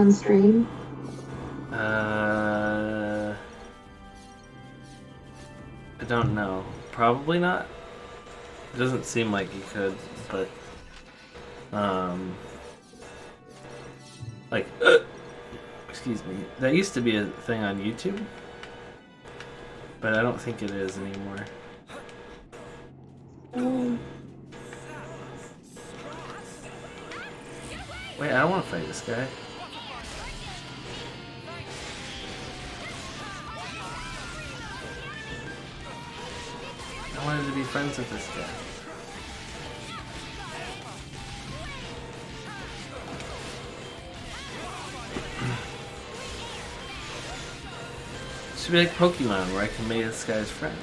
on stream? I don't know. Probably not. It doesn't seem like you could, but like excuse me. That used to be a thing on YouTube, but I don't think it is anymore. Wait, I don't want to fight this guy. I wanted to be friends with this guy. Should be like Pokemon, where I can make this guy's friend.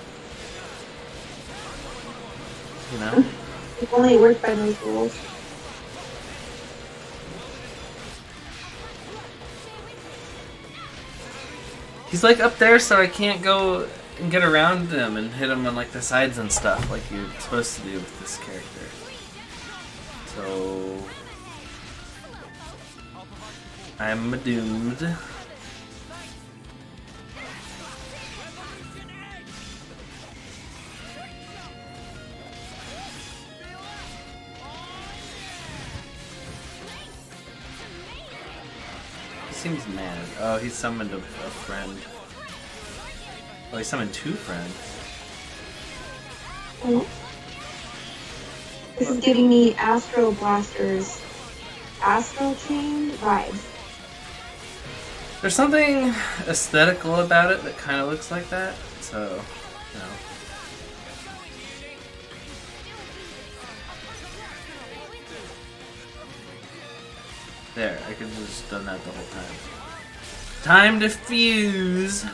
You know? If only it worked by those rules. He's like up there, so I can't go and get around him and hit him on like the sides and stuff like you're supposed to do with this character. So I'm doomed. He seems mad. Oh, he summoned a friend. Oh, he summoned two friends. Oh. This is giving me Astro Blaster's Astral Chain vibes. There's something aesthetical about it that kind of looks like that, so, you know. There, I could have just done that the whole time. Time to fuse!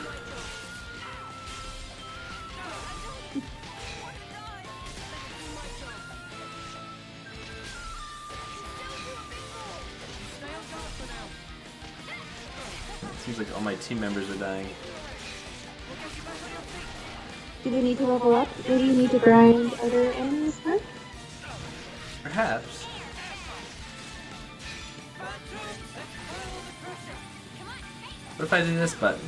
Seems like all my team members are dying. Do you need to level up? Maybe you need to grind other enemies first? Perhaps. What if I do this button?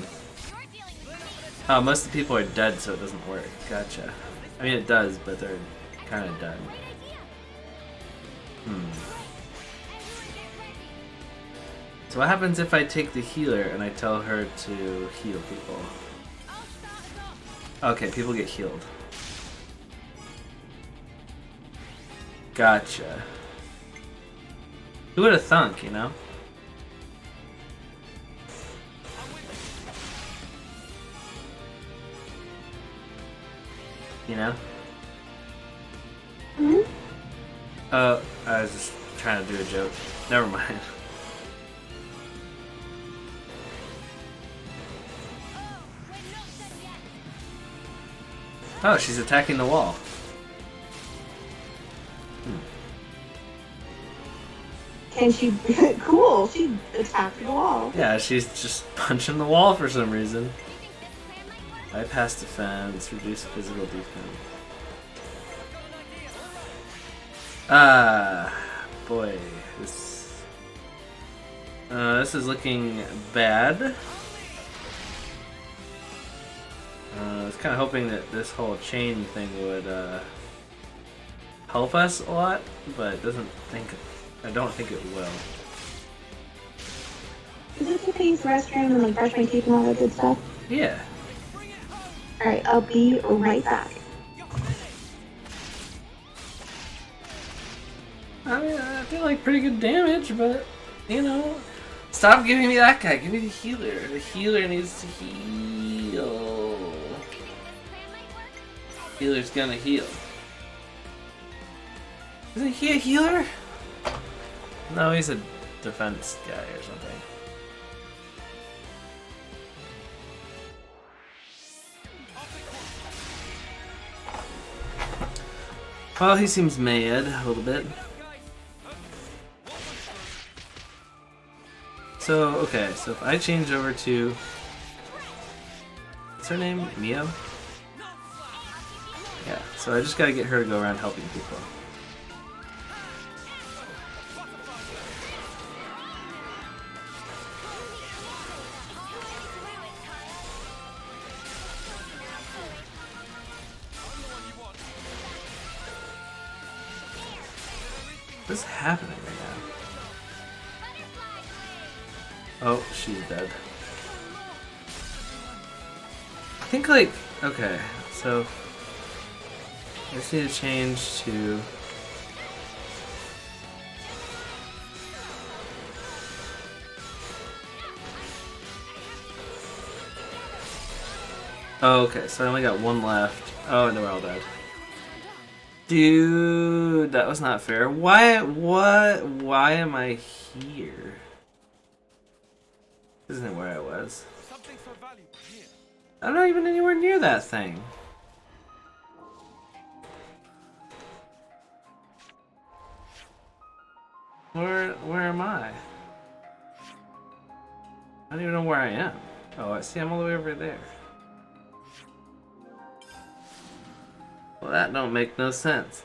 Oh, most of the people are dead, so it doesn't work. Gotcha. I mean, it does, but they're kind of done. So what happens if I take the healer and I tell her to heal people? Okay, people get healed. Gotcha. Who would have thunk, you know? You know? Mm-hmm. Oh, I was just trying to do a joke. Never mind. Oh, she's attacking the wall. Can she... Cool, she attacked the wall. Yeah, she's just punching the wall for some reason. Bypass defense, reduce physical defense. Ah, boy. This is looking bad. I was kind of hoping that this whole chain thing would help us a lot, but I don't think it will. Is it okay to use the restroom and like brush my teeth and all that good stuff? Yeah. Alright, I'll be right back. I mean, I feel like pretty good damage, but, you know, stop giving me that guy. Give me the healer. The healer needs to heal. Healer's gonna heal. Isn't he a healer? No, he's a defense guy or something. Well, he seems mad a little bit. So, okay, so if I change over to... What's her name? Mio? Yeah, so I just gotta get her to go around helping people. What's happening right now? Oh, she's dead. I think like, okay, so I just need to change to oh, okay, so I only got one left. Oh, and they're all dead. Dude, that was not fair. Why am I here? This isn't where I was. I'm not even anywhere near that thing. Where am I? I don't even know where I am. Oh, I see I'm all the way over there. Well, that don't make no sense.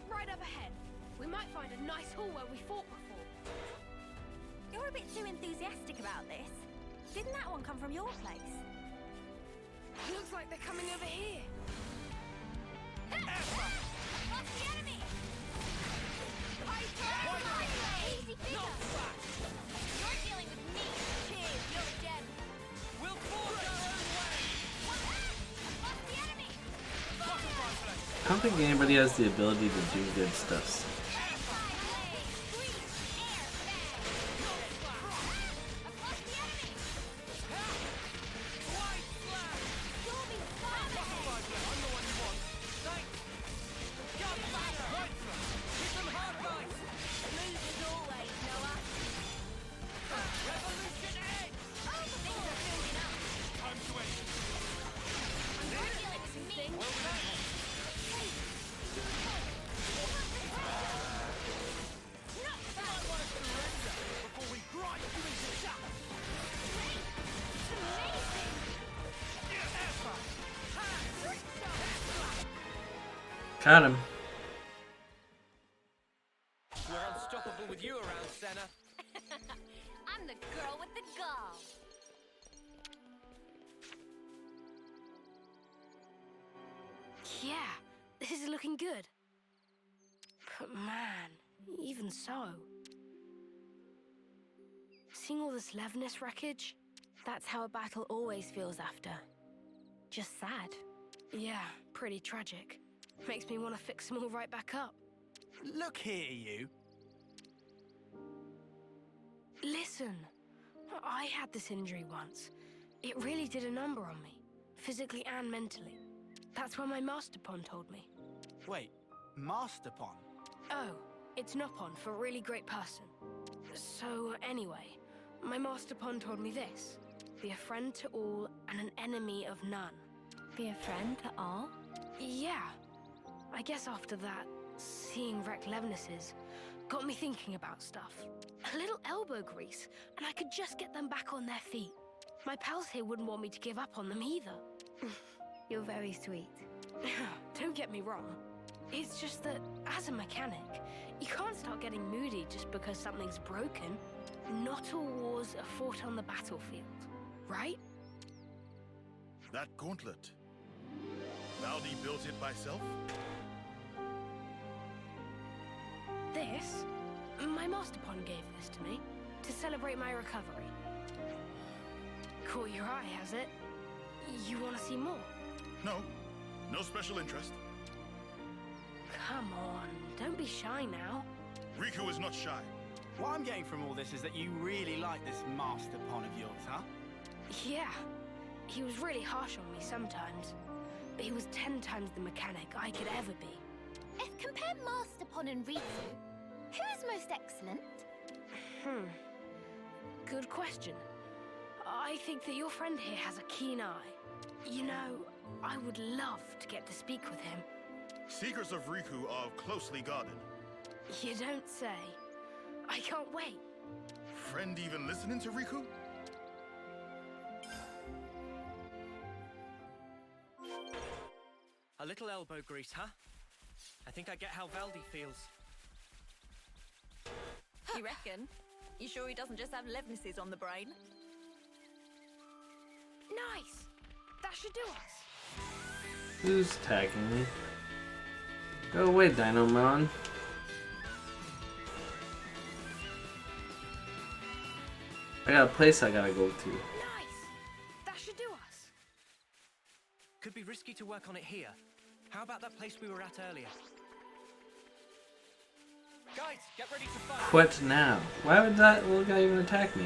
Right up ahead. We might find a nice hall where we fought before. You're a bit too enthusiastic about this. Didn't that one come from your place? Looks like they're coming over here. What's the enemy? Easy figure. You're dealing with me. Cheers, you're dead. We'll forge our own way. What's the enemy? I don't think anybody has the ability to do good stuff. Got him. We're unstoppable with you around, Senna. I'm the girl with the gall. Yeah, this is looking good. But man, even so. Seeing all this Levnis wreckage, that's how a battle always feels after. Just sad. Yeah, pretty tragic. Makes me want to fix them all right back up. Look here, you. Listen, I had this injury once. It really did a number on me, physically and mentally. That's what my Master Pond told me. Wait, Master Pond? Oh, it's Nopon for really great person. So anyway, my Master Pond told me this. Be a friend to all and an enemy of none. Be a friend to all? Yeah. I guess after that, seeing wrecked Levnis's got me thinking about stuff. A little elbow grease, and I could just get them back on their feet. My pals here wouldn't want me to give up on them either. You're very sweet. Don't get me wrong. It's just that, as a mechanic, you can't start getting moody just because something's broken. Not all wars are fought on the battlefield, right? That gauntlet. Valdi built it myself? This? My Master Pond gave this to me to celebrate my recovery. Caught your eye, has it? You want to see more? No. No special interest. Come on, don't be shy now. Riku is not shy. What I'm getting from all this is that you really like this Master Pond of yours, huh? Yeah, he was really harsh on me sometimes, but he was 10 times the mechanic I could ever be. If compare Master Pon and Riku, who is most excellent? Good question. I think that your friend here has a keen eye. You know, I would love to get to speak with him. Secrets of Riku are closely guarded. You don't say. I can't wait. Friend even listening to Riku? A little elbow grease, huh? I think I get how Valdi feels. You reckon? You sure he doesn't just have Levnesses on the brain? Nice! That should do us. Who's attacking me? Go away, Dinomon. I got a place I gotta go to. Nice! That should do us. Could be risky to work on it here. How about that place we were at earlier? Guys, get ready to fight! What now? Why would that little guy even attack me?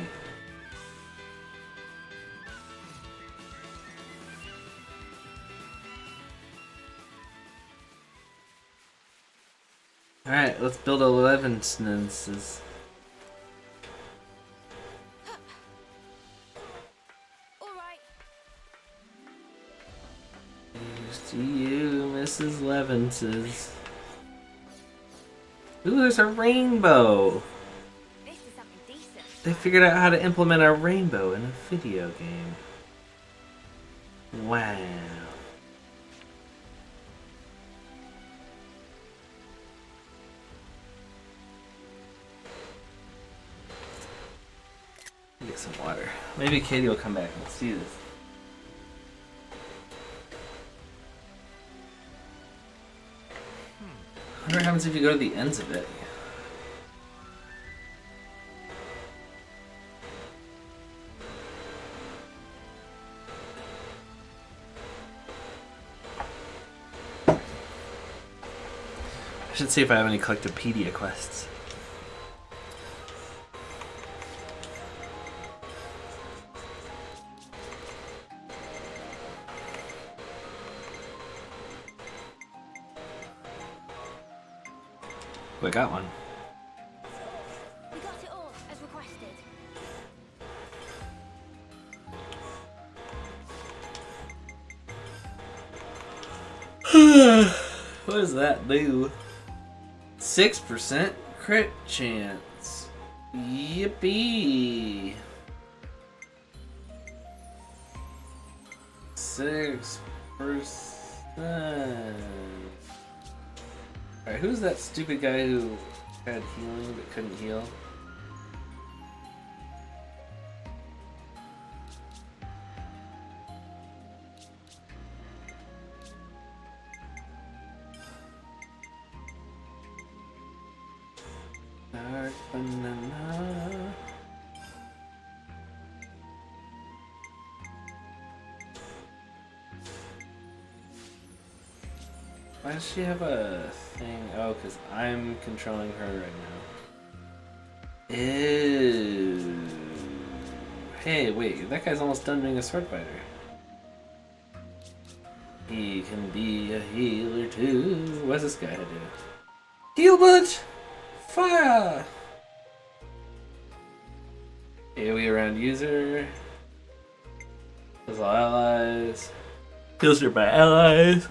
Alright, let's build 11 instances. Alright. Here's to you, Mrs. Levinses. Ooh, there's a rainbow! This is something decent. They figured out how to implement a rainbow in a video game. Wow. Get some water. Maybe Katie will come back and see this. I wonder what happens if you go to the ends of it. I should see if I have any Collectopedia quests. I got one. We got it all, as requested. What does that do? 6% crit chance. Yippee! 6%. Alright, who's that stupid guy who had healing but couldn't heal? Dark banana. Why does she have a thing? Oh, because I'm controlling her right now. Ew. Hey, wait, that guy's almost done being a sword fighter. He can be a healer too. What's this guy do? Heal bunch! Fire! AoE around user. Kills all allies. Kills nearby allies.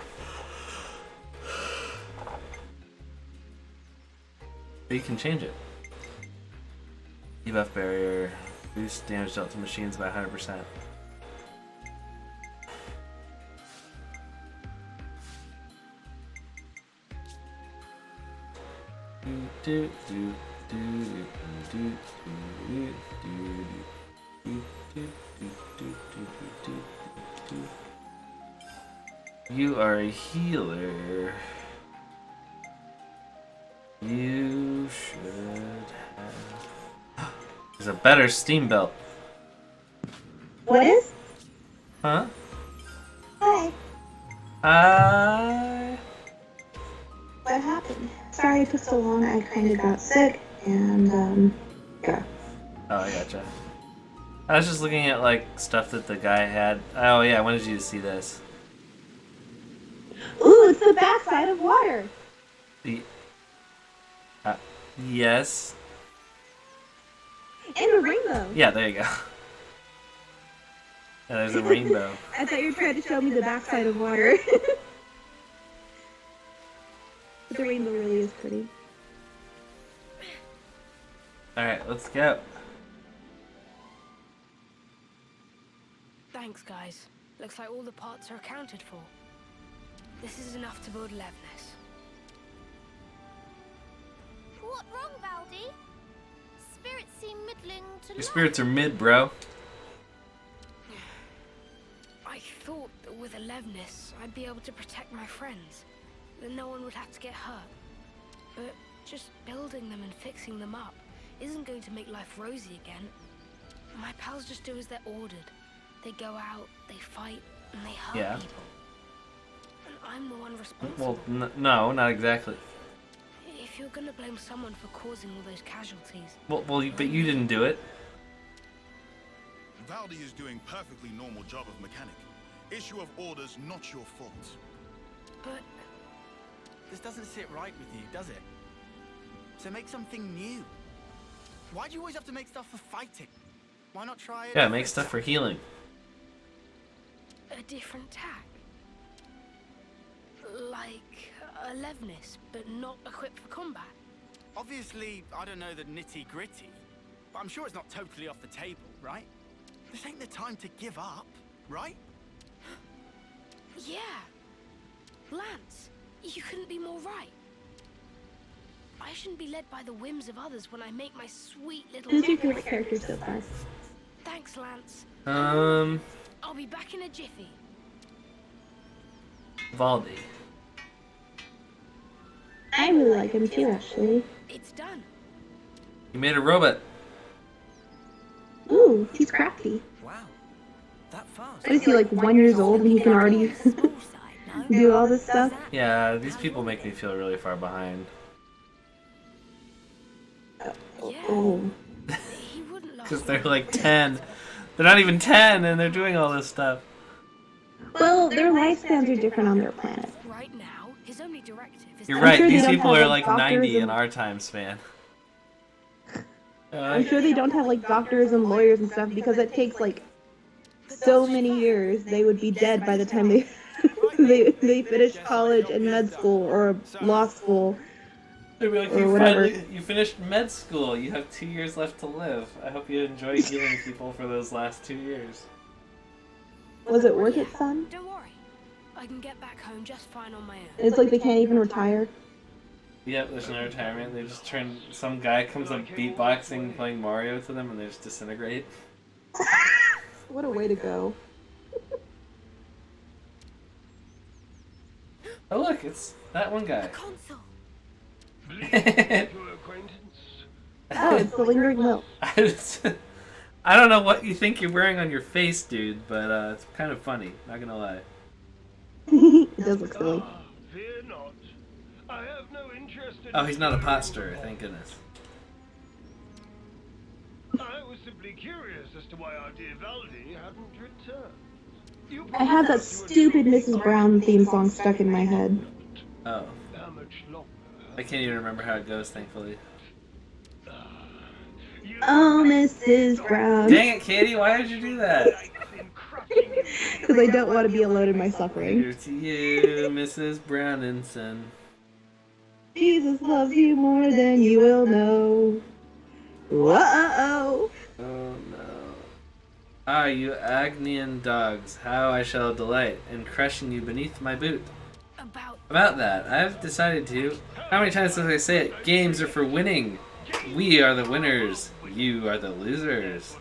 But you can change it. Debuff barrier. Boost damage dealt to machines by 100%. You are a healer. You should have. There's a better steam belt. What is? Huh? Hi. Hi. What happened? Sorry it took so long. I kind of got sick and, yeah. Oh, I gotcha. I was just looking at like stuff that the guy had. Oh yeah, I wanted you to see this. Ooh, it's the backside of water. The yes. And a rainbow. Yeah, there you go. there's a rainbow. I thought you were trying to show me the backside of water. But the rainbow really is pretty. Alright, let's go. Thanks, guys. Looks like all the parts are accounted for. This is enough to build Levnis. What wrong, Valdi? Spirits seem middling to Your spirits are mid, bro. I thought that with a Levnis, I'd be able to protect my friends. That no one would have to get hurt. But just building them and fixing them up isn't going to make life rosy again. My pals just do as they're ordered. They go out, they fight, and they hurt people. And I'm the one responsible. Well, no, not exactly. If you're gonna blame someone for causing all those casualties... Well, but you didn't do it. Valdi is doing perfectly normal job of mechanic. Issue of orders, not your fault. But... This doesn't sit right with you, does it? So make something new. Why do you always have to make stuff for fighting? Why not try it? Yeah, make stuff for healing. a different tack. Like a Levnis, but not equipped for combat. Obviously, I don't know the nitty-gritty, but I'm sure it's not totally off the table, right? This ain't the time to give up, right? Yeah. Lance, you couldn't be more right. I shouldn't be led by the whims of others when I make my sweet little... Who's your favorite character so far? Thanks, Lance. I'll be back in a jiffy. Valdi. I really like him too, actually. It's done. You made a robot. Ooh, he's crafty. Wow, that fast. What is he, like 1 year old and he can already do all this stuff? Yeah, these people make me feel really far behind. Oh. He wouldn't last Because they're like 10. They're not even 10 and they're doing all this stuff. Well, their lifespans are different on their planet. right now. His only directive is You're that- right, sure they these don't people have, are like, like 90 doctors in and- our time span. I'm sure they don't have like doctors and lawyers and stuff because it takes like so many years. They would be dead by the time they they finish college and med school or law school. They'd be like, Or whatever. you finished med school. You have 2 years left to live. I hope you enjoy healing people for those last 2 years. Was it worth it, son? Don't worry. I can get back home just fine on my own. It's like they can't even retire. Yep, there's no retirement. They just turn. Some guy comes up beatboxing, playing Mario to them, and they just disintegrate. What a way to go. Oh look, it's that one A guy. console. Oh, it's the lingering milk. I don't know what you think you're wearing on your face, dude, but it's kind of funny. Not gonna lie. It does look silly. Fear not. I have no interest in... Oh, he's not a pot stirrer. Thank goodness. I was simply curious as to why our dear Valdi hadn't returned. You I have that stupid Mrs. Brown theme song stuck in my head. Oh, How much longer? I can't even remember how it goes. Thankfully. Oh, Mrs. Brown. Dang it, Katie! Why did you do that? Because I don't want to be alone in my suffering. Here to you, Mrs. Browninson. Jesus loves you more than you will know. Whoa! Oh no. Ah, you Agnian dogs, how I shall delight in crushing you beneath my boot. About that, I've decided to. How many times did I say it? Games are for winning. We are the winners. You are the losers.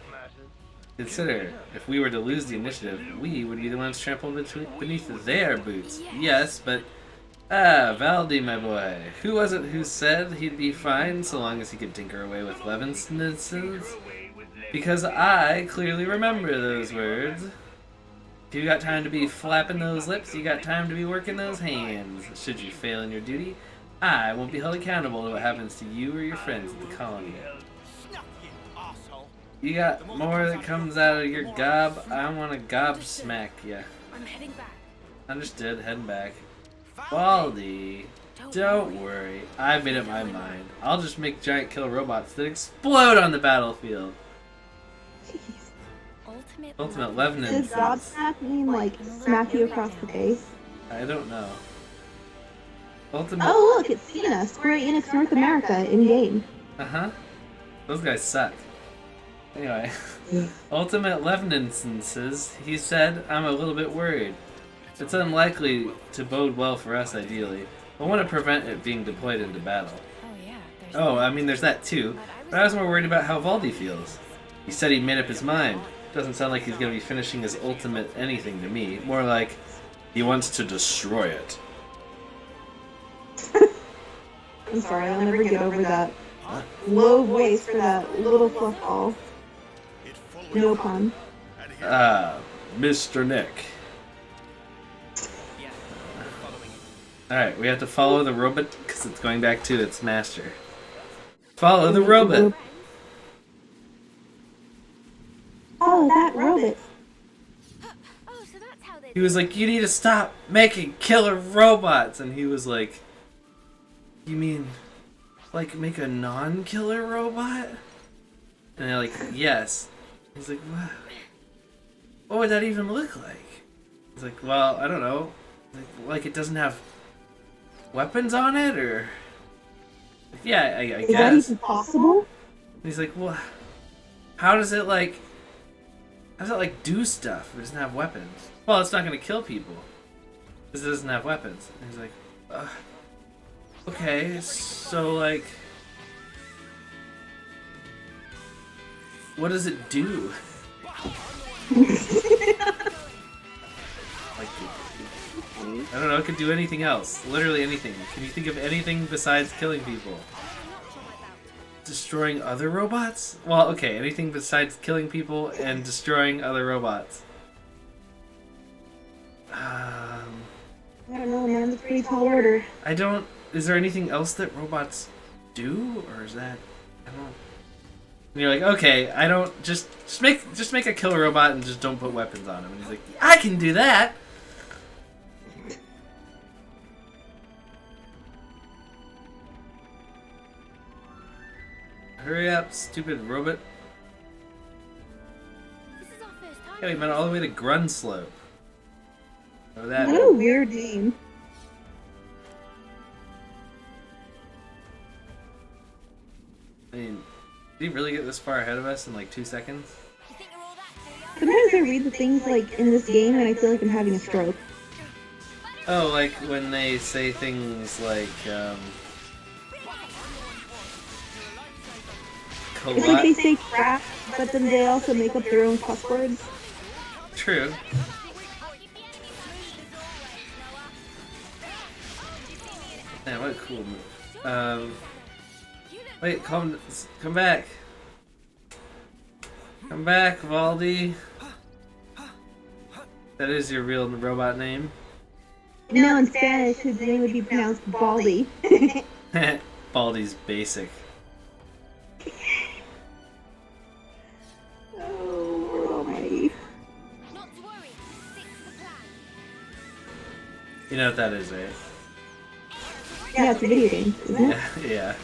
Consider, if we were to lose the initiative, we would be the ones trampled beneath their boots. Yes, but... Ah, Valdi, my boy. Who was it who said he'd be fine so long as he could tinker away with Levinsons? Because I clearly remember those words. If you got time to be flapping those lips, you got time to be working those hands. Should you fail in your duty, I won't be held accountable to what happens to you or your friends at the colony. You got more that comes out of your gob, I want to gobsmack ya. I'm heading back. Understood, heading back. Baldy, don't worry, I've made up my mind. I'll just make giant killer robots that explode on the battlefield. All Ultimate Does Levenances. Godsmack mean like smack you across the face? I don't know. Ultimate. Oh look, it's Cena, Square Enix North America in game. Uh-huh. Those guys suck. Anyway. Ultimate Levenances, he said, I'm a little bit worried. It's unlikely to bode well for us, ideally. I want to prevent it being deployed into battle. Oh, I mean, there's that too. But I was more worried about how Valdi feels. He said he made up his mind. Doesn't sound like he's going to be finishing his ultimate anything to me. More like, he wants to destroy it. I'm sorry, I'll never get over that low voice for that little fluff ball. No pun. Mr. Nick. Alright, we have to follow the robot because it's going back to its master. Follow the robot! Oh, that robot. He was like, you need to stop making killer robots! And he was like, you mean, like, make a non-killer robot? And they're like, yes. He's like, what would that even look like? He's like, well, I don't know. Like it doesn't have weapons on it, or... Yeah, I guess. Is that even possible? And he's like, well, how does it, like, do stuff if it doesn't have weapons? Well, it's not going to kill people, because it doesn't have weapons. And he's like, okay, so, like, what does it do? Like, I don't know, it could do anything else. Literally anything. Can you think of anything besides killing people? Destroying other robots? Well, okay, anything besides killing people and destroying other robots. I don't know, man. That's a pretty tall order. I don't... Is there anything else that robots do? Or is that... I don't... And you're like, okay, I don't... Just make a killer robot and just don't put weapons on him. And he's like, I can do that! Hurry up, stupid robot. Yeah, we went all the way to Grunslope. Know that. What a weird name. I mean, did he really get this far ahead of us in like 2 seconds? Sometimes I read the things like in this game and I feel like I'm having a stroke. Oh, like when they say things like, It's like they say crap, but then they also make up their own cuss words. True. Man, what a cool move. Wait, come back. Come back, Valdi. That is your real robot name? No, in Spanish, his name would be pronounced Baldy. Baldi's basic. Oh, almighty. You know what that is, right? Yeah, it's a video game, isn't it? Yeah.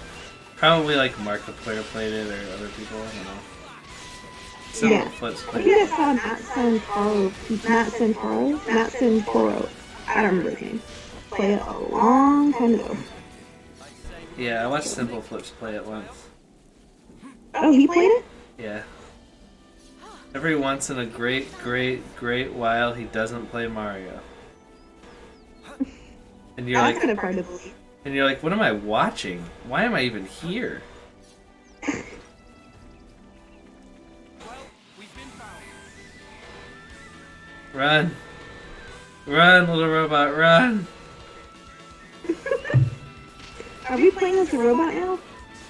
Probably like Markiplier played it or other people, I don't know. Yeah. Flips I played think I it. saw Matt Santoro, I don't remember his name, play it a long time ago. Yeah, I watched Simple Flips play it once. Oh, he played it? Yeah. Every once in a great while, he doesn't play Mario. And you're That's like, kind of hard to believe. and you're like, what am I watching? Why am I even here? Run! Run, little robot, run! Are we playing as a robot now?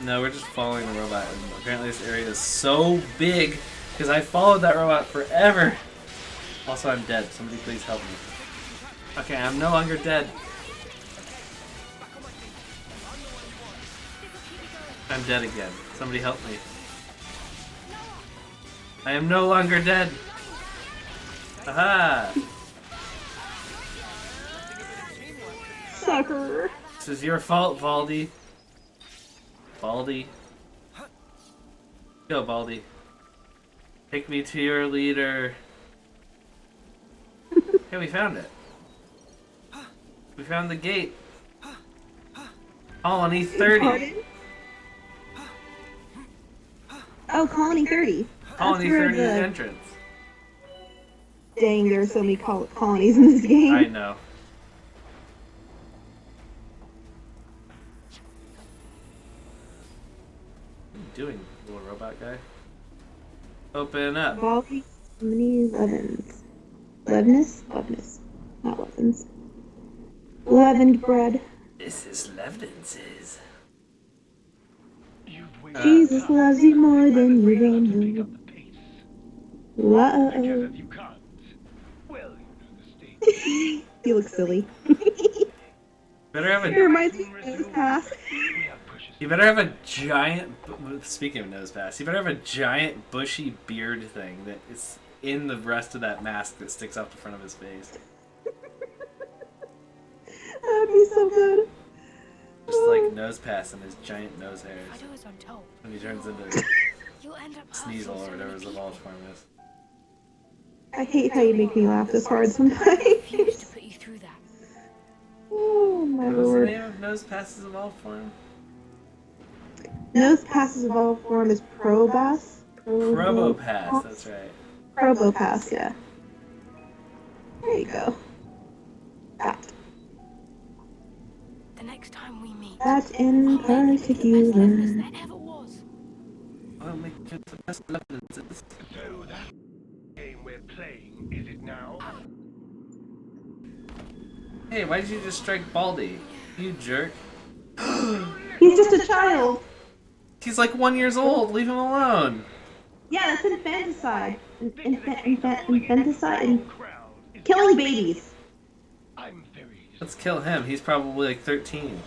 No, we're just following the robot, and apparently this area is so big because I followed that robot forever. Also, I'm dead. Somebody please help me. Okay, I'm no longer dead. I'm dead again. Somebody help me. I am no longer dead. Aha! Sucker. This is your fault, Valdi. Baldi. Go, Baldi. Take me to your leader. Hey, we found it. We found the gate. Colony 30. Pardon? Oh, Colony 30. Colony That's where 30 entrance. Dang, there are so many colonies in this game. I know. What are you doing, little robot guy? Open up. Baldy, mini Levens. Levness? Levness. Not Levens. Leavened bread. This is Levin's. You've wasted Jesus time. loves you more than you I'd don't to pick know. up the pace. Uh-oh. Because if you can't, well, you know the state. He looks silly. Better have It a. reminds me of Nose Pass. We have precious. You better have a giant. Speaking of nose pass, you better have a giant bushy beard thing that is in the rest of that mask that sticks off the front of his face. That'd be so good. Just like nose pass and his giant nose hairs I do as I'm told. when he turns into You'll end up Sneasel or hurting so whatever many his people. evolved form is. I hate how you make me laugh this hard I refuse sometimes. to put you through that. Oh my What was the lord. name of nose pass's evolved form? Nose Pass's evolved form is Probass. Probopass, that's right. Probopass, yeah. There you go. That. The next time we meet, That in I'll make you the best particular. Levinus there ever was. I'll make you the best Levin's. So that game we're playing, is it now? Hey, why did you just strike Baldy? You jerk. He's just a child. He's like 1 year old. Leave him alone. Yeah, that's infanticide. Infanticide and Crowd is killing babies. I'm very Let's kill him. He's probably like 13.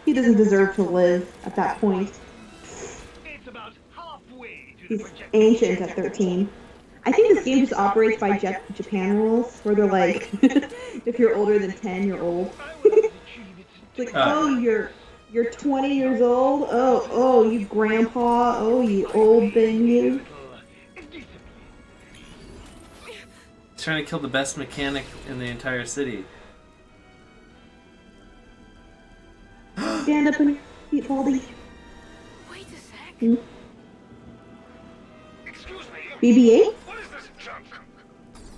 He doesn't deserve to live at that point. It's about halfway to the He's projected ancient at 13. I think this game just operates by Japan rules, where they're like, if you're older than 10, you're old. It's like, oh, you're 20 years old? Oh, you grandpa? Oh, you old thing, you. He's trying to kill the best mechanic in the entire city. Stand up on your feet, Baldy. Wait a sec. Hmm? Excuse me. BB-8? What is this junk?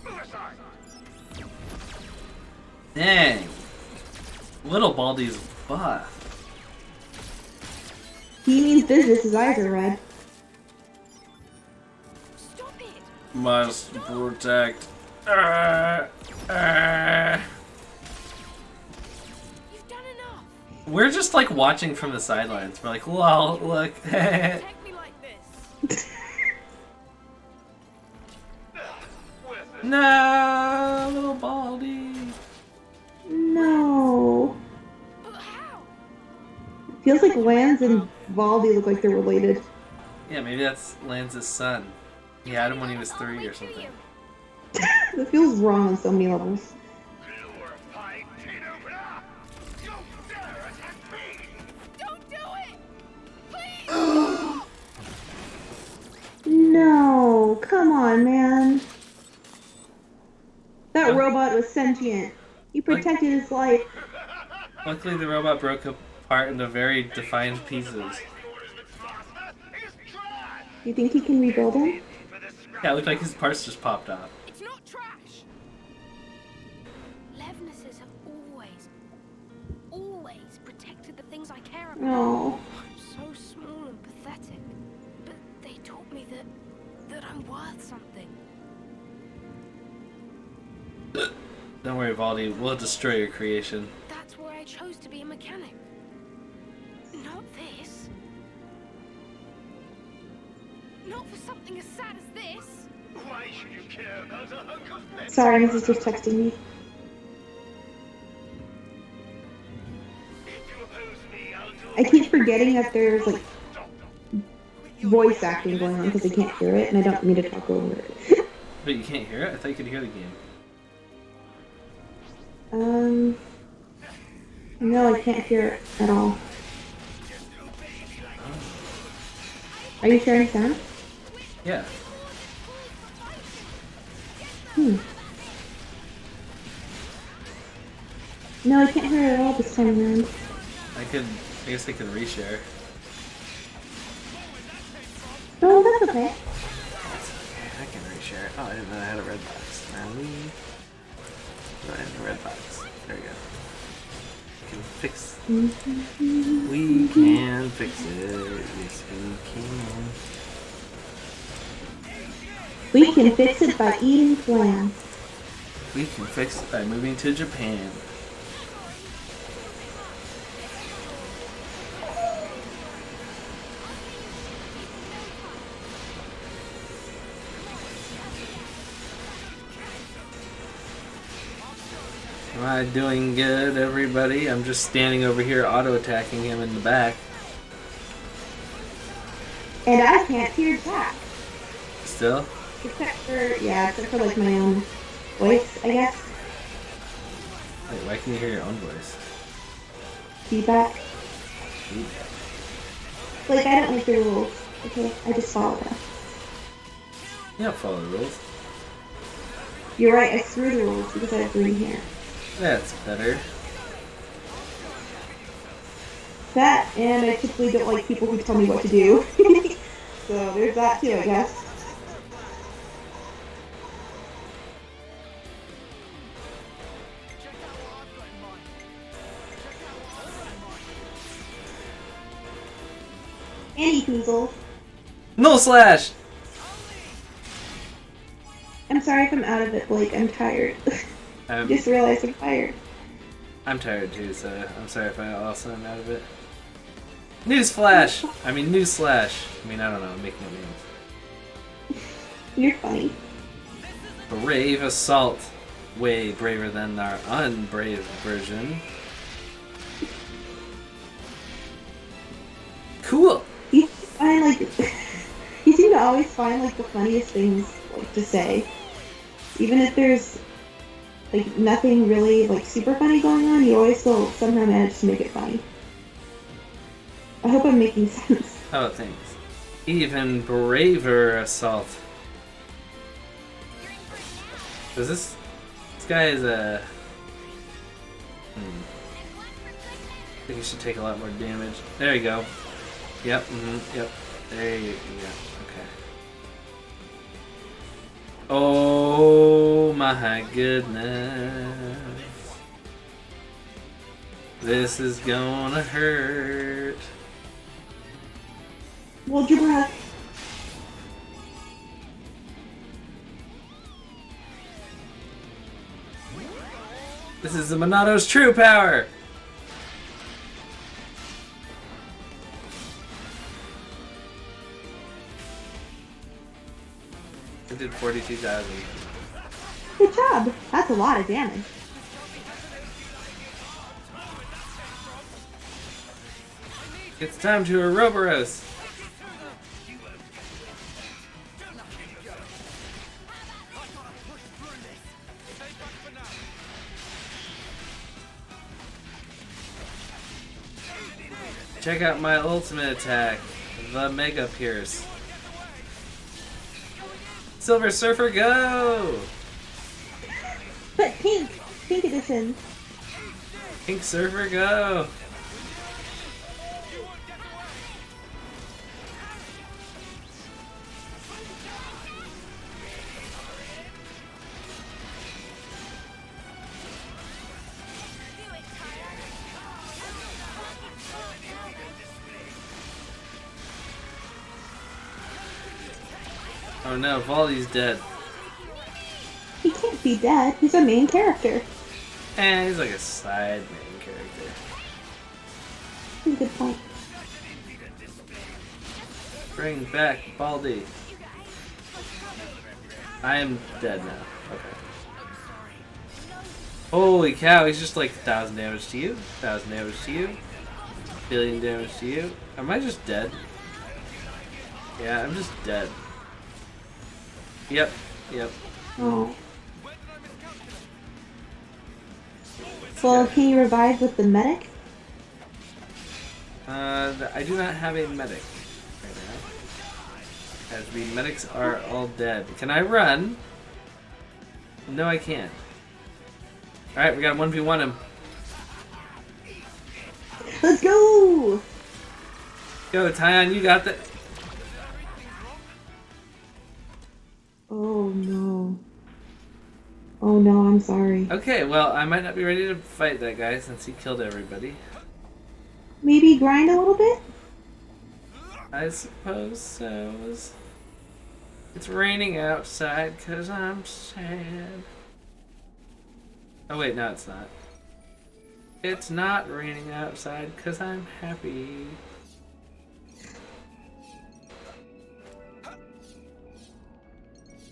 Move aside. Dang. Little Baldy's buff. He means business, his eyes are red. Stop it! Must protect. You've done enough. We're just like watching from the sidelines. We're like, lol, look. Protect me like this. No, little Baldy. No. But how? Feels like Lance and Baldy look like they're related. Yeah, maybe that's Lance's son. He had him when he was 3 or something. It feels wrong on so many levels. Glorified tin opener! You dare attack me! Don't do it! Please! No, come on, man. That robot was sentient. He protected his life. Luckily, the robot broke apart into very defined pieces. Do you think he can rebuild him? Yeah, it looked like his parts just popped off. It's not trash. Levinuses have always protected the things I care about. No. I'm so small and pathetic, but they taught me that I'm worth something. Don't worry, Valdi. We'll destroy your creation. That's why I chose to be a mechanic. Not this. Not for something as sad as this. Why should you care about a hunk of metal? Sorry, Mrs. just texting me. If you oppose me, I'll do I keep forgetting that there's like voice acting going on because I can't hear it, and I don't mean to talk over it. But you can't hear it? I thought you could hear the game. No, I can't hear it at all. Are you sharing sound? Yeah. No, I can't hear it at all this time around. I guess I could reshare. Oh, that's okay. I can reshare. Oh, I didn't know I had a red box. Now leave. No, I have a red box. There we go. We can fix. We can fix it. Yes, we can. We can fix it by eating plants. We can fix it by moving to Japan. Am I doing good, everybody? I'm just standing over here auto-attacking him in the back. And I can't hear Jack. Still? Except for like my own voice, I guess. Wait, why can you hear your own voice? Feedback. Feedback. Like, I don't like the rules. Okay, I just follow them. You don't follow the rules. You're right, I screw the rules because I have green hair. That's better. That, and I typically don't like people who tell me what to do. So there's that too, I guess. Andy Koozle. No slash! I'm sorry if I'm out of it, Blake. I'm tired. I'm, Just realized I'm tired. I'm tired too, so I'm sorry if I also am out of it. Newsflash! I mean, newsslash. I mean, I don't know, I'm making up names. You're funny. Brave assault. Way braver than our unbrave version. Cool! You find like you seem to always find like the funniest things like to say, even if there's like nothing really like super funny going on. You always still somehow manage to make it funny. I hope I'm making sense. Oh, thanks. Even braver assault. Does this guy is a. I think he should take a lot more damage. There you go. Yep, yep. There you go. Okay. Oh my goodness. This is gonna hurt. Hold your breath. This is the Monato's true power! I did 42,000. Good job. That's a lot of damage. It's time to Ouroboros! Check out my ultimate attack, the Mega Pierce. Silver Surfer, go! But pink edition. Pink Surfer, go! Oh no, Valdi's dead. He can't be dead. He's a main character. Eh, he's like a side main character. That's a good point. Bring back Baldi. I am dead now. Okay. Holy cow, he's just like 1,000 damage to you, 1,000 damage to you, billion damage to you. Am I just dead? Yeah, I'm just dead. Yep, yep. Oh. Well, can you revive with the medic? I do not have a medic right As the medics are all dead. Can I run? No, I can't. Alright, we gotta 1v1 him. Let's go! Go, Tyon, you got that. Oh no. Oh no, I'm sorry. Okay, well, I might not be ready to fight that guy since he killed everybody. Maybe grind a little bit? I suppose so. It's raining outside because I'm sad. Oh wait, no it's not. It's not raining outside because I'm happy.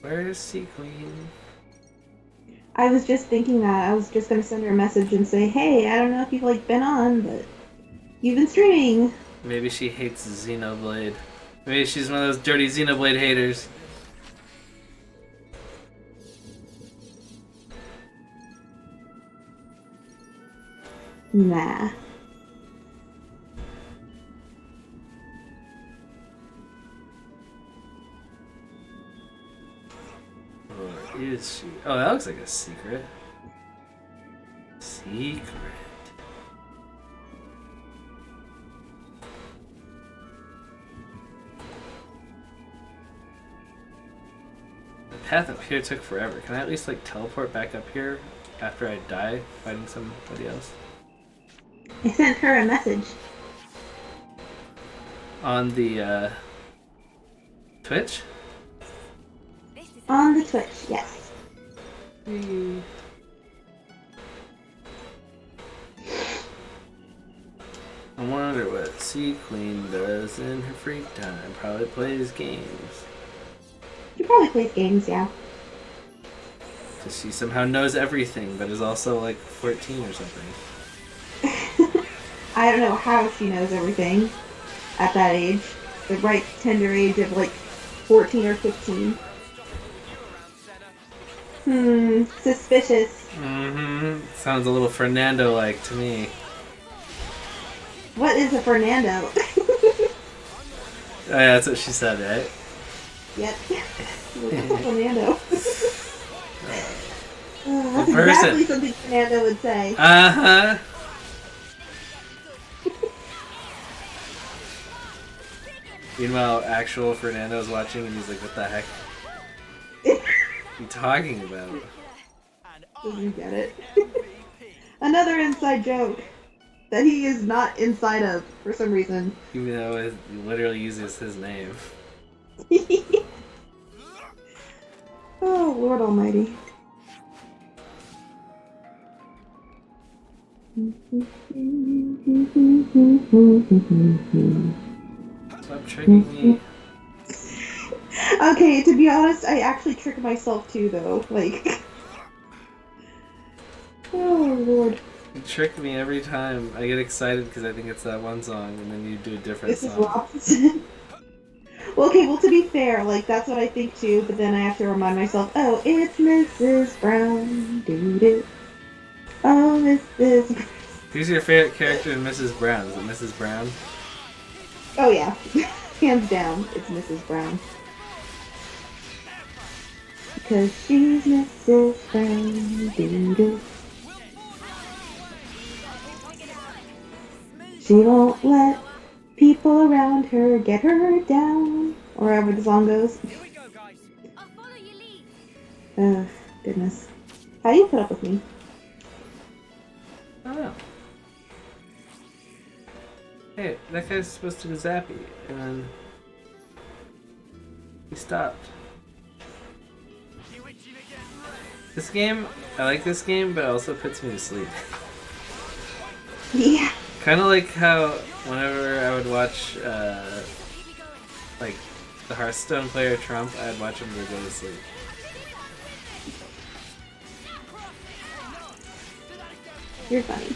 Where's Sea Queen? I was just thinking that. I was just gonna send her a message and say, hey, I don't know if you've like been on, but you've been streaming. Maybe she hates Xenoblade. Maybe she's one of those dirty Xenoblade haters. Nah. Or is she? Oh, that looks like a secret. Secret. The path up here took forever. Can I at least like teleport back up here after I die fighting somebody else? I sent her a message. On the Twitch? On the Twitch, yes. I wonder what Sea Queen does in her free time. Probably plays games. She probably plays games, yeah. Because she somehow knows everything, but is also like 14 or something. I don't know how she knows everything at that age. The right tender age of like 14 or 15. Suspicious. Sounds a little Fernando-like to me. What is a Fernando? Oh yeah, that's what she said, right? Yep. What's a Fernando? That's person. exactly something Fernando would say. Uh-huh. Meanwhile, actual Fernando's watching and he's like, what the heck? What are you talking about? Doesn't get it. Another inside joke that he is not inside of for some reason. Even though it literally uses his name. Oh, Lord Almighty. Stop tricking me. Okay, to be honest, I actually trick myself too, though. Like, oh Lord. You trick me every time. I get excited because I think it's that one song, and then you do a different This is song. opposite. Well, okay, well, to be fair, like, that's what I think too, but then I have to remind myself, oh, it's Mrs. Brown, doo-doo. Oh, Mrs. Who's your favorite character in Mrs. Brown? Is it Mrs. Brown? Oh, yeah. Hands down, it's Mrs. Brown. Because she's Mrs. Brown, doo-doo. She won't let people around her get her down, or however the song goes. Here we go, guys. I'll follow your lead. Ugh, goodness. How do you put up with me? I don't know. Hey, that guy's supposed to be zappy, and then he stopped. This game, I like this game, but it also puts me to sleep. Yeah. Kind of like how whenever I would watch, like, the Hearthstone player Trump, I'd watch him to go to sleep. You're funny.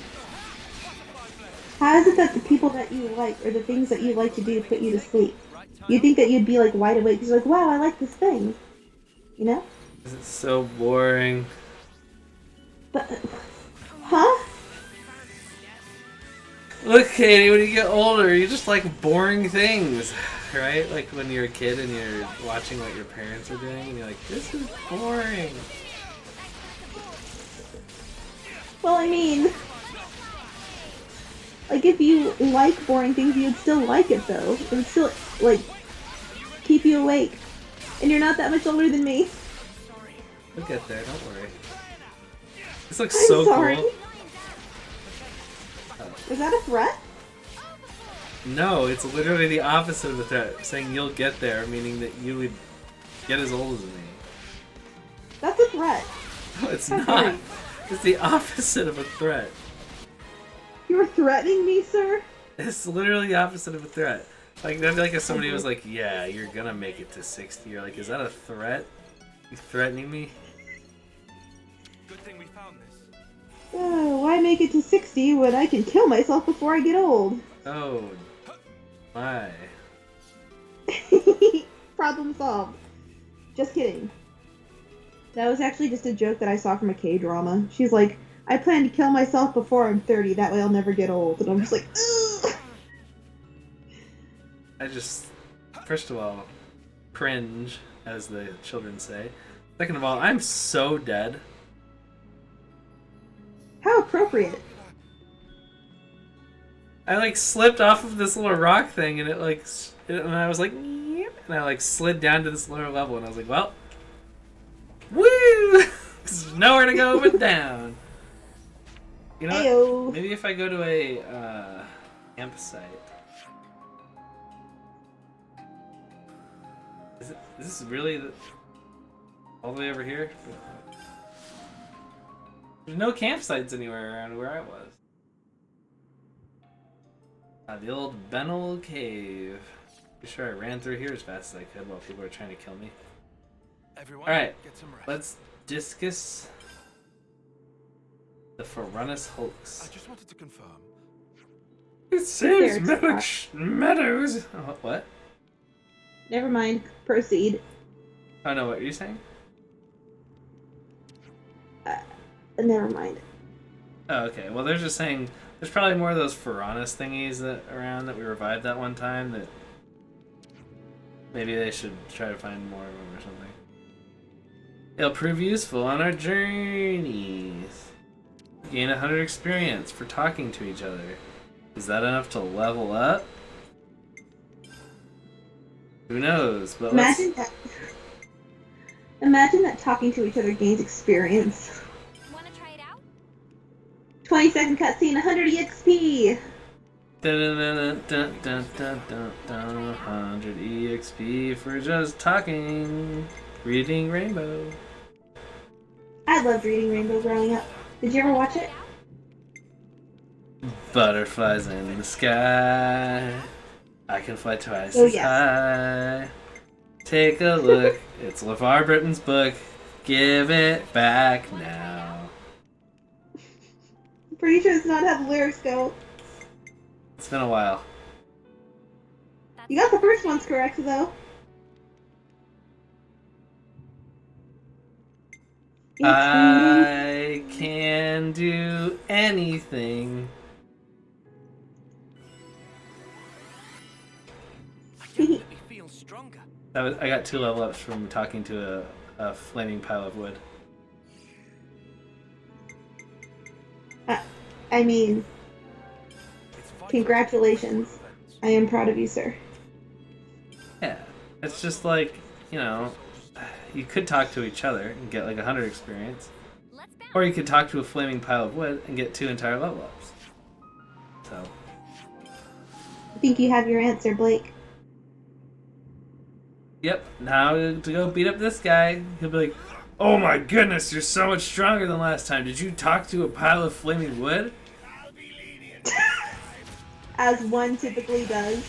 How is it that the people that you like, or the things that you like to do, put you to sleep? You think that you'd be like wide awake because you're like, wow, I like this thing. You know? It's so boring. But, huh? Look, Katie, when you get older, you just like boring things, right? Like when you're a kid and you're watching what your parents are doing, and you're like, this is boring. Well, I mean, like if you like boring things, you'd still like it though. It would still like keep you awake. And you're not that much older than me. We'll get there, don't worry. This looks I'm so sorry. cool. Is that a threat? No, it's literally the opposite of a threat. Saying you'll get there, meaning that you would get as old as me. That's a threat. No, it's I'm not. sorry. It's the opposite of a threat. You were threatening me, sir? It's literally the opposite of a threat. Like, that'd be like if somebody was like, yeah, you're gonna make it to 60. You're like, is that a threat? You threatening me? Good thing we found this. Why make it to 60 when I can kill myself before I get old? Oh, my. Problem solved. Just kidding. That was actually just a joke that I saw from a K-drama. She's like, I plan to kill myself before I'm 30, that way I'll never get old. And I'm just like, ugh! I just, first of all, cringe, as the children say. Second of all, I'm so dead. How appropriate. I like slipped off of this little rock thing and it like, and I was like, "Yep," and I like slid down to this lower level and I was like, well, woo! There's nowhere to go but down. You know Ayo. what? Maybe if I go to a campsite. Is this really all the way over here? There's no campsites anywhere around where I was. The old Benel Cave. Pretty sure I ran through here as fast as I could while people were trying to kill me. Everyone, Alright, get some rest. let's discus the Ferunus hoax. I just wanted to confirm. It saves There, Meadows. Oh, what? Never mind. Proceed. Oh no, what are you saying? Never mind. Oh, okay. Well, they're just saying there's probably more of those Ferunus thingies that around that we revived that one time that maybe they should try to find more of them or something. It'll prove useful on our journeys. Gain 100 experience for talking to each other. Is that enough to level up? Who knows? But Imagine that. Imagine that talking to each other gains experience. Wanna try it out? 20-second cutscene, 100 EXP! 100 EXP for just talking. Reading Rainbow. I loved reading Rainbow growing up. Did you ever watch it? Butterflies in the sky. I can fly twice Oh, as yes. high. Take a look. It's LeVar Burton's book. Give it back now. I'm pretty sure it's not how the lyrics go. It's been a while. You got the first ones correct, though. I can do anything. I definitely feel stronger. I got 2 level ups from talking to a flaming pile of wood. I mean, It's vital. congratulations. I am proud of you, sir. Yeah, it's just like, you know, you could talk to each other and get like 100 experience. Let's bounce. Or you could talk to a flaming pile of wood and get 2 entire level ups. So, I think you have your answer, Blake. yep, now to go beat up this guy, he'll be like, oh my goodness, you're so much stronger than last time. Did you talk to a pile of flaming wood? As one typically does.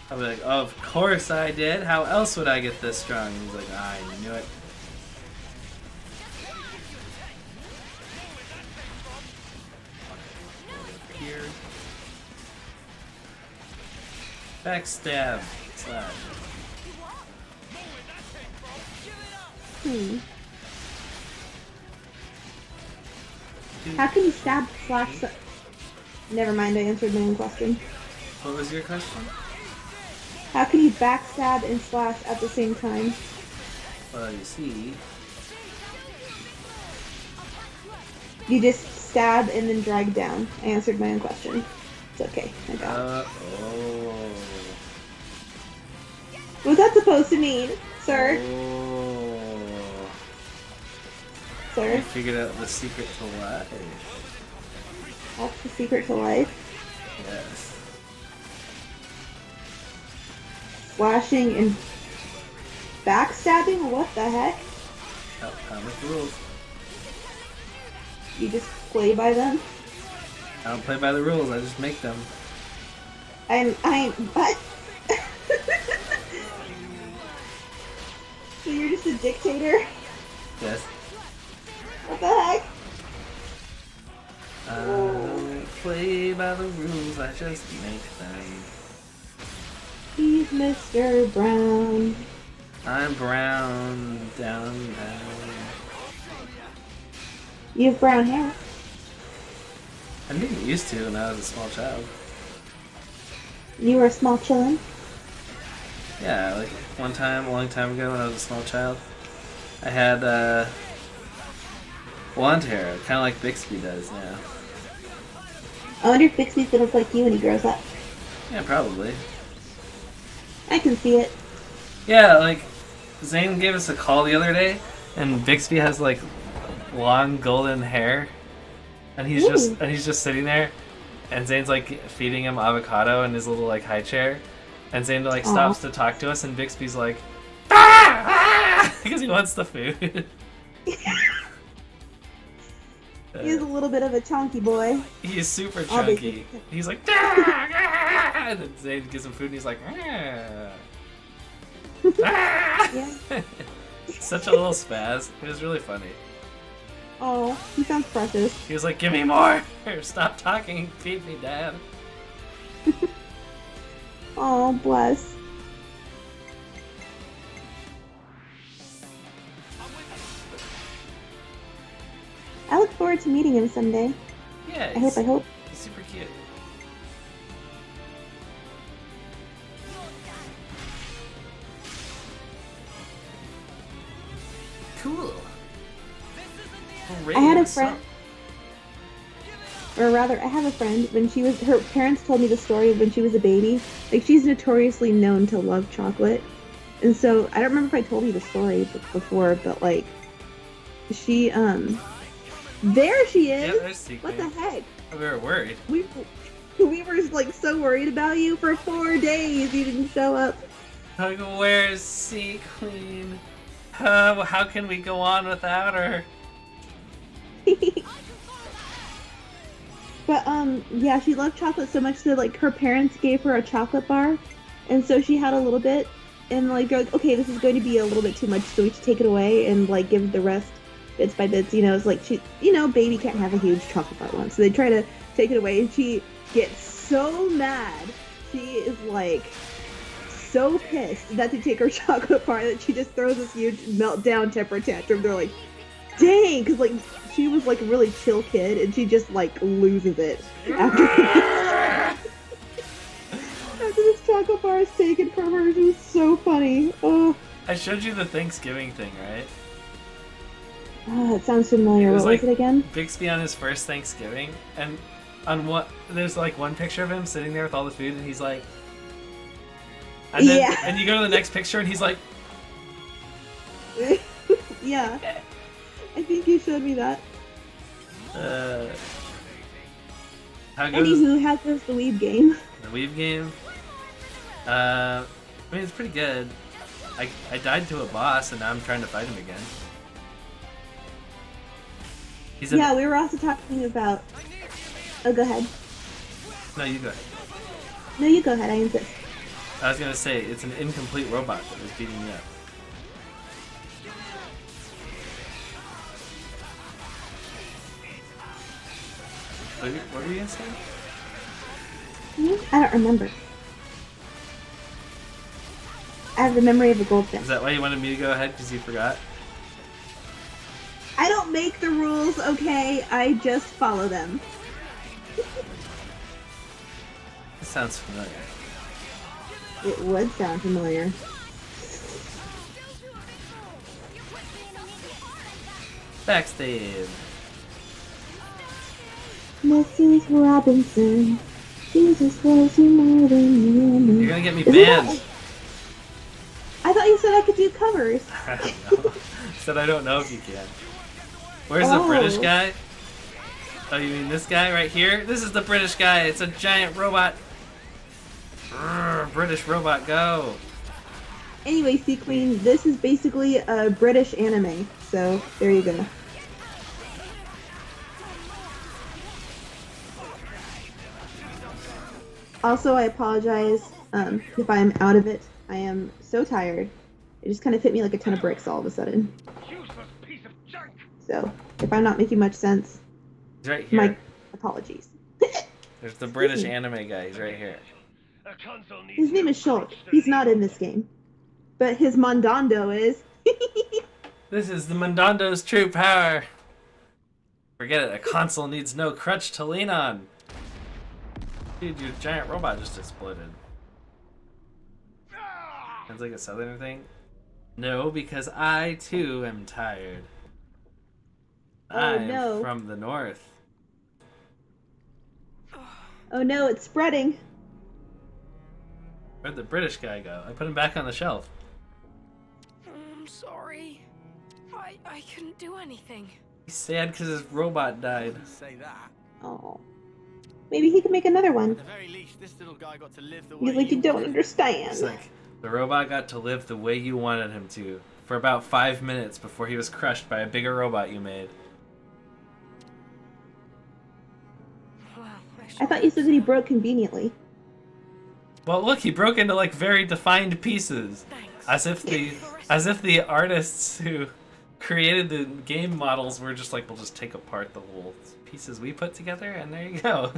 I'll be like, of course I did. How else would I get this strong? And he's like, I knew it. Here. Backstab. Slash. How can you stab slash Never mind, I answered my own question. What was your question? How can you backstab and slash at the same time? Well, you see, You just stab and then drag down. I answered my own question. It's okay, I got it. oh. What's that supposed to mean, sir? Oh. Sir? You figured out the secret to life. That's the secret to life. Yes. Slashing and backstabbing? What the heck? I make the rules. You just play by them? I don't play by the rules, I just make them. What? So you're just a dictator? Yes. What the heck? I don't play by the rules, I just make them. He's Mr. Brown. I'm brown downtown. You have brown hair. I didn't used to when I was a small child. You were a small chillin'? Yeah, like one time, a long time ago when I was a small child, I had blonde hair, kind of like Bixby does now. I wonder if Bixby's gonna look like you when he grows up. Yeah, probably. I can see it. Yeah, like Zane gave us a call the other day, and Bixby has like long golden hair, and he's just sitting there, and Zane's like feeding him avocado in his little like high chair, and Zane like stops to talk to us, and Bixby's like, because he wants the food. He's a little bit of a chunky boy. He's super chunky. He's like, and then Zane gives him food, and he's like, Yeah. Such a little spaz. It was really funny. Oh, he sounds precious. He was like, give me more! Stop talking, feed me, Dad. Oh, bless. I look forward to meeting him someday. Yeah, I hope. He's super cute. Cool. I had a friend, or rather, I have a friend. When her parents told me the story of when she was a baby. Like, she's notoriously known to love chocolate, and so I don't remember if I told you the story before, but like, she there she is. Yeah, what the heck? We were worried. We were like so worried about you for 4 days. You didn't show up. Like, where's Sea Queen? How can we go on without her? But yeah, she loved chocolate so much that like her parents gave her a chocolate bar, and so she had a little bit, and like they're like, okay, this is going to be a little bit too much, so we should take it away and like give the rest bits by bits. You know, it's like baby can't have a huge chocolate bar at once, so they try to take it away, and she gets so mad. She is like so pissed that they take her chocolate bar that she just throws this huge meltdown temper tantrum. They're like, dang, because like she was like a really chill kid, and she just like loses it after this chocolate bar is taken from her. It was so funny. Oh, I showed you the Thanksgiving thing, right? it sounds familiar. What was it again? Bixby on his first Thanksgiving, and there's like one picture of him sitting there with all the food, and he's like, and then and you go to the next picture, and he's like, yeah. I think you showed me that. How goes Anywho, how goes the Weeb game? the Weave game? I mean, it's pretty good. I died to a boss, and now I'm trying to fight him again. Yeah, we were also talking about... Oh, go ahead. No, you go ahead. No, you go ahead, I insist. I was gonna say, it's an incomplete robot that was beating me up. What were you gonna say? I don't remember. I have the memory of a goldfish. Is that why you wanted me to go ahead, because you forgot? I don't make the rules, okay? I just follow them. This sounds familiar. It would sound familiar. Backstab. Mrs. Robinson, Jesus loves you more than you. You're gonna get me Isn't banned. that- I thought you said I could do covers. I don't know. Said I don't know if you can. Where's the Oh. British guy? Oh, you mean this guy right here? This is the British guy. It's a giant robot. British robot, go. Anyway, Sea Queen, this is basically a British anime, so there you go. Also, I apologize if I'm out of it. I am so tired. It just kind of hit me like a ton of bricks all of a sudden. Useless piece of junk. So, if I'm not making much sense, He's right here. my apologies. There's the British anime guy. He's right here. A console needs His name no is Shulk. crutch to He's not lean in this game. But his Mondando is. This is the Mondondo's true power. Forget it. A console needs no crutch to lean on. Dude, your giant robot just exploded. Sounds like a southern thing. No, because I too am tired. Oh, I'm no. from the north. Oh no, it's spreading. Where'd the British guy go? I put him back on the shelf. I'm sorry. I couldn't do anything. He's sad because his robot died. Wouldn't say that. Oh. Maybe he can make another one. At the very least, this little guy got to live the way He's like, you don't wanted. understand. It's like the robot got to live the way you wanted him to for about 5 minutes before he was crushed by a bigger robot you made. Well, I thought you said that he broke conveniently. Well, look, he broke into like very defined pieces, Thanks. as if the artists who created the game models were just like, we'll just take apart the little pieces we put together, and there you go.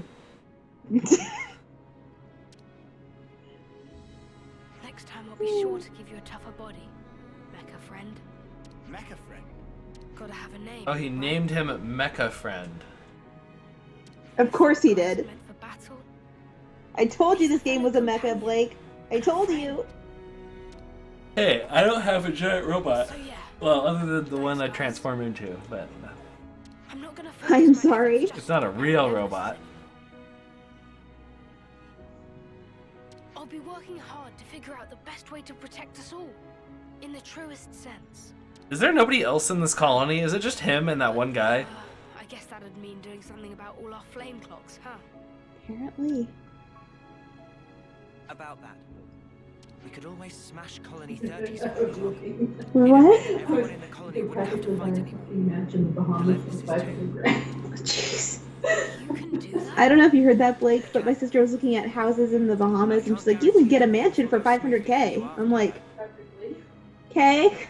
Next time I'll be sure to give you a tougher body, Mecha friend. Mecha friend. Gotta have a name. Oh, he right? named him Mecha Friend. Of course he Guys did. meant for battle. I told you this game was a mecha, Blake. I told you. Hey, I don't have a giant robot. So yeah, Well, other than the one I transform into, but I'm not gonna. I'm focus my sorry. efforts just it's not a on real Nemesis. robot. I'll be working hard to figure out the best way to protect us all, in the truest sense. Is there nobody else in this colony? Is it just him and that one guy? I guess that'd mean doing something about all our flame clocks, huh? Apparently. About that. We could always smash Colony 30's flame clock. What? Everyone in the colony wouldn't have to fight anymore. Jeez. You can do that. I don't know if you heard that, Blake, but my sister was looking at houses in the Bahamas and she's like, you can get a mansion for 500K. I'm like, okay.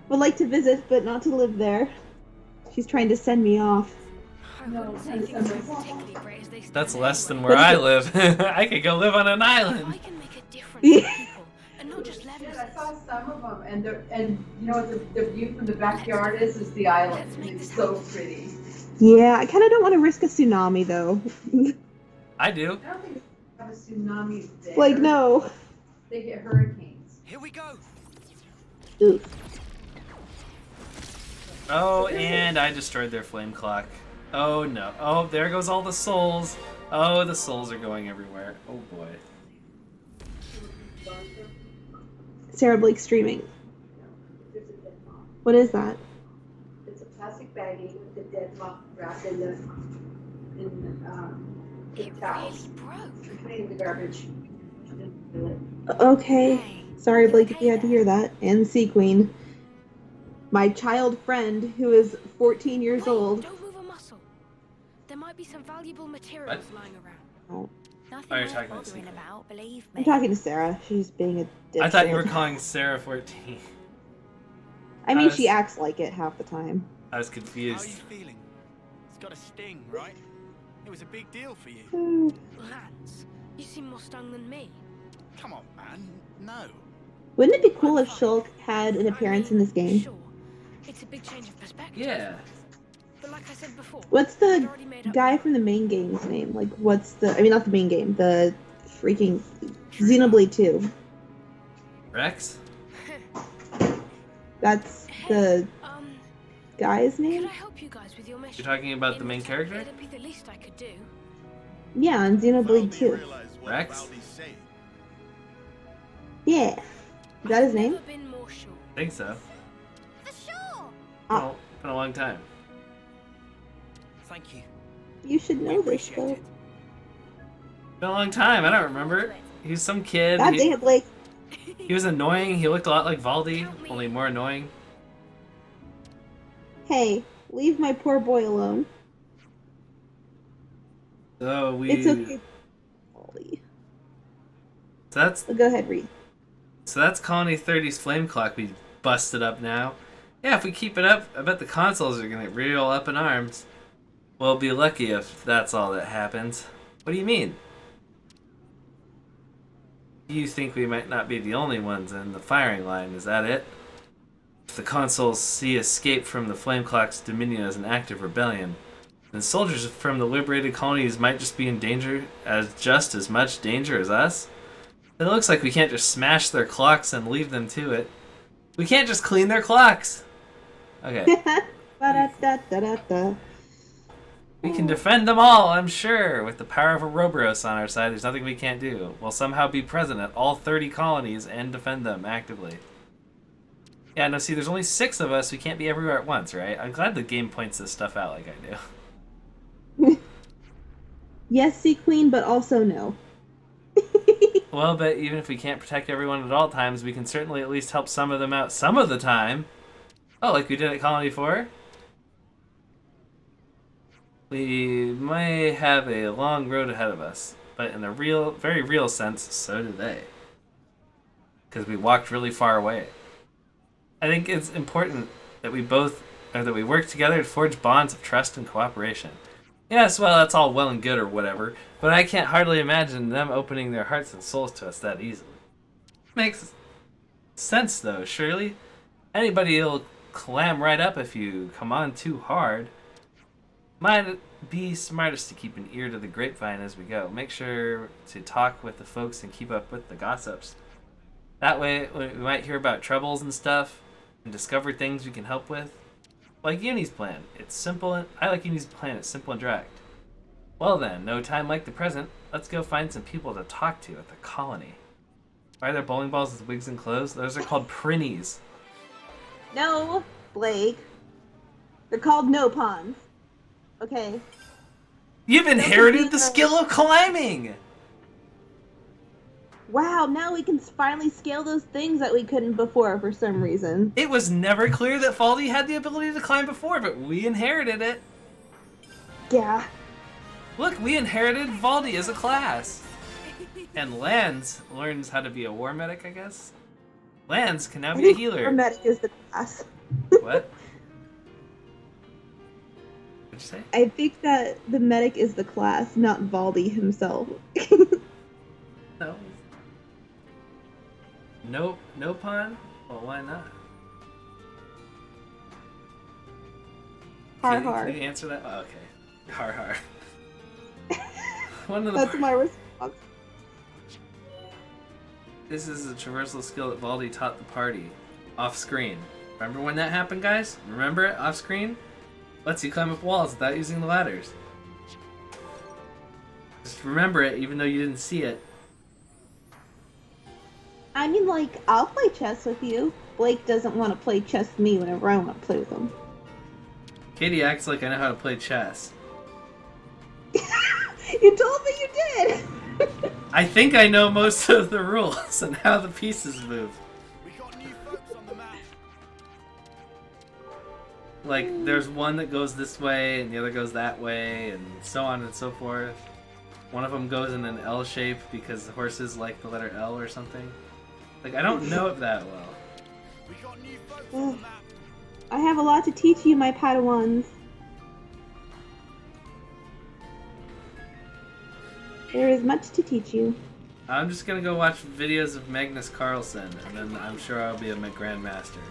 Would like to visit, but not to live there. She's trying to send me off. I wouldn't say things are particularly great as they stand That's less than anyway. where I live. I could go live on an If I island. can make a difference for people, and not just I Levin's. saw some of them, and you know what the view from the backyard is the island. Let's make It's this so happen. pretty. Yeah, I kind of don't want to risk a tsunami, though. I do. I don't think they have a tsunami there. Like, no. They get hurricanes. Here we go. Oof. Oh, and I destroyed their flame clock. Oh no. Oh, there goes all the souls. Oh, the souls are going everywhere. Oh boy. Sarah Blake streaming. What is that? It's a plastic baggie with the dead moth wrapped in the It towels. really broke. Put it in the garbage. Okay. Sorry, Blake, if you had to hear that. And Sea Queen. My child friend, who is 14 years Wait, old. don't move a muscle. There might be some valuable materials lying around. Oh, Nothing Oh, you're worth talking to bothering Steve. about, believe me. I'm talking to Sarah. She's being a dipshit. I thought you were calling Sarah 14. I mean, I she was- acts like it half the time. I was How are confused. you feeling? It's got a sting, right? It was a big deal for you. Hmm. Lance, you seem more stung than me. Come on, man. No. Wouldn't it be cool if Shulk had an appearance in this game? Sure, it's a big change of perspective. Yeah. But like I said before, What's I'd the already made up guy my from the main game's name? Like, what's the... I mean, not the main game. The freaking... Xenoblade 2. Rex? That's the guy's Could name? I help you guys with your mission? You're talking about the main character? It'd be the least I could do. Yeah, on Xenoblade 2. Rex? Yeah. Is that his name? Never been more sure. I think so. For sure. Oh, been a long time. Thank you. You should know this, though. Been a long time. I don't remember. He was some kid. God dang it, Blake. He was annoying. He looked a lot like Valdi, only more annoying. Hey, leave my poor boy alone. So we. It's okay. Ollie. So that's. Go ahead, read. So that's Colony 30's flame clock we busted up now. Yeah, if we keep it up, I bet the consoles are gonna get real up in arms. We'll be lucky if that's all that happens. What do you mean? You think we might not be the only ones in the firing line, is that it? If the consoles see escape from the flame clock's dominion as an active rebellion, then soldiers from the liberated colonies might just be in danger, as just as much danger as us. It looks like we can't just smash their clocks and leave them to it. We can't just clean their clocks! Okay. Ba-da-da-da-da-da. We can defend them all, I'm sure. With the power of a Roboros on our side, there's nothing we can't do. We'll somehow be present at all 30 colonies and defend them actively. Yeah, no, see, there's only 6 of us. We can't be everywhere at once, right? I'm glad the game points this stuff out like I do. Yes, see Queen, but also no. Well, but even if we can't protect everyone at all times, we can certainly at least help some of them out some of the time. Oh, like we did at Colony 4? We may have a long road ahead of us, but in a real, very real sense, so do they. Because we walked really far away. I think it's important that we work together to forge bonds of trust and cooperation. Yes, well, that's all well and good or whatever, but I can't hardly imagine them opening their hearts and souls to us that easily. Makes sense, though, surely. Anybody'll clam right up if you come on too hard. Might be smartest to keep an ear to the grapevine as we go. Make sure to talk with the folks and keep up with the gossips. That way, we might hear about troubles and stuff, and discover things we can help with. Like Uni's plan. It's simple, and I like Uni's plan. It's simple and direct. Well then, no time like the present. Let's go find some people to talk to at the colony. Why are there bowling balls with wigs and clothes? Those are called prinnies. No, Blake. They're called no pawns. Okay. You've inherited the skill of climbing! Wow, now we can finally scale those things that we couldn't before for some reason. It was never clear that Valdi had the ability to climb before, but we inherited it. Yeah. Look, we inherited Valdi as a class. And Lance learns how to be a war medic, I guess? Lance can now be a healer. War medic is the class. What? What'd you say? I think that the medic is the class, not Valdi himself. No. Nope. No pun? Well, why not? Har har. Can you answer that? Oh, okay. Har har. That's my response. This is a traversal skill that Valdi taught the party. Off screen. Remember when that happened, guys? Remember it? Off screen? Lets you climb up walls without using the ladders. Just remember it, even though you didn't see it. I mean, like, I'll play chess with you. Blake doesn't want to play chess with me whenever I want to play with him. Katie acts like I know how to play chess. You told me you did! I think I know most of the rules and how the pieces move. We got new folks on the map. Like, there's one that goes this way and the other goes that way and so on and so forth. One of them goes in an L shape because the horses like the letter L or something. Like, I don't know it that well. We got new folks on the map. I have a lot to teach you, my Padawans. There is much to teach you. I'm just gonna go watch videos of Magnus Carlsen, and then I'm sure I'll be a Grandmaster.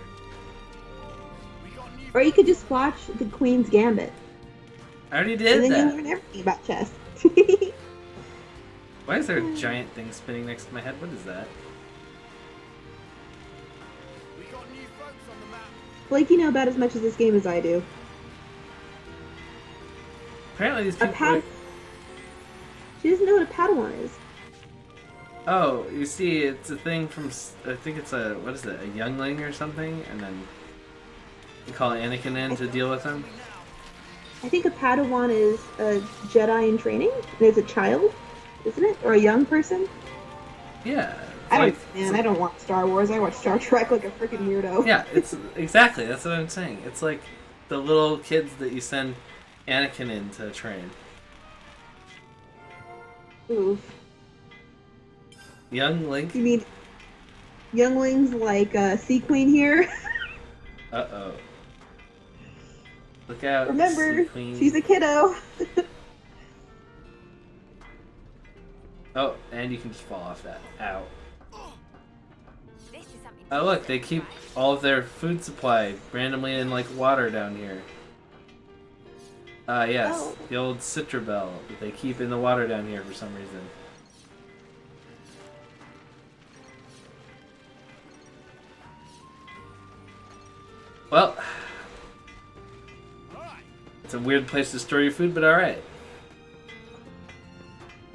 Or you could just watch the Queen's Gambit. I already And did then you that. learn everything about chess. Why is there a giant thing spinning next to my head? What is that? We got new folks on the map. Blake, you know about as much as this game as I do. Apparently these A people... pad. She doesn't know what a Padawan is. Oh, you see, it's a thing from... I think it's a... What is it? A youngling or something? And then you call Anakin in to deal with him? I think a Padawan is a Jedi in training, and it's a child, isn't it? Or a young person? Yeah. I don't watch Star Wars. I watch Star Trek like a freaking weirdo. Yeah, it's... Exactly, that's what I'm saying. It's like the little kids that you send Anakin in to train. Oof. Young Link? You mean younglings like Sea Queen here? Uh-oh. Look out, Remember, Sea Queen. she's a kiddo. Oh, and you can just fall off that. Ow. This is something Oh look, they keep all of their food supply randomly in like water down here. Yes, Oh. the old Citrabelle that they keep in the water down here for some reason. Well, it's a weird place to store your food, but alright.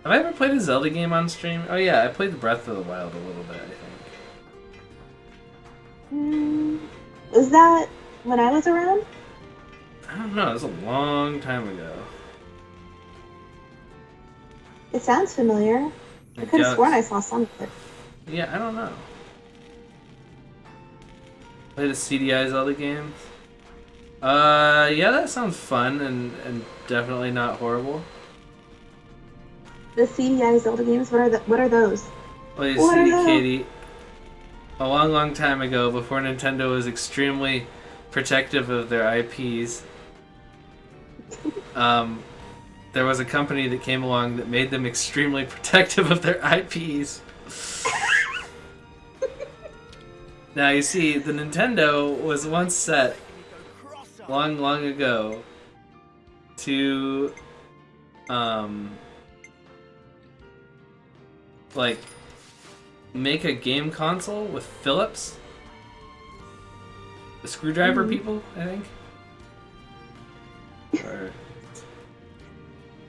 Have I ever played a Zelda game on stream? Oh yeah, I played Breath of the Wild a little bit, I think. Was that when I was around? I don't know, it was a long time ago. It sounds familiar. I could have sworn I saw some of it. Yeah, I don't know. Play the CDI Zelda games? Yeah, that sounds fun and definitely not horrible. The CDI Zelda games? What are those? Well, you What are see, those? Katie, a long, long time ago, before Nintendo was extremely protective of their IPs, there was a company that came along that made them extremely protective of their IPs. Now, you see, the Nintendo was once set, long, long ago, to, like, make a game console with Philips. The screwdriver people, I think. Or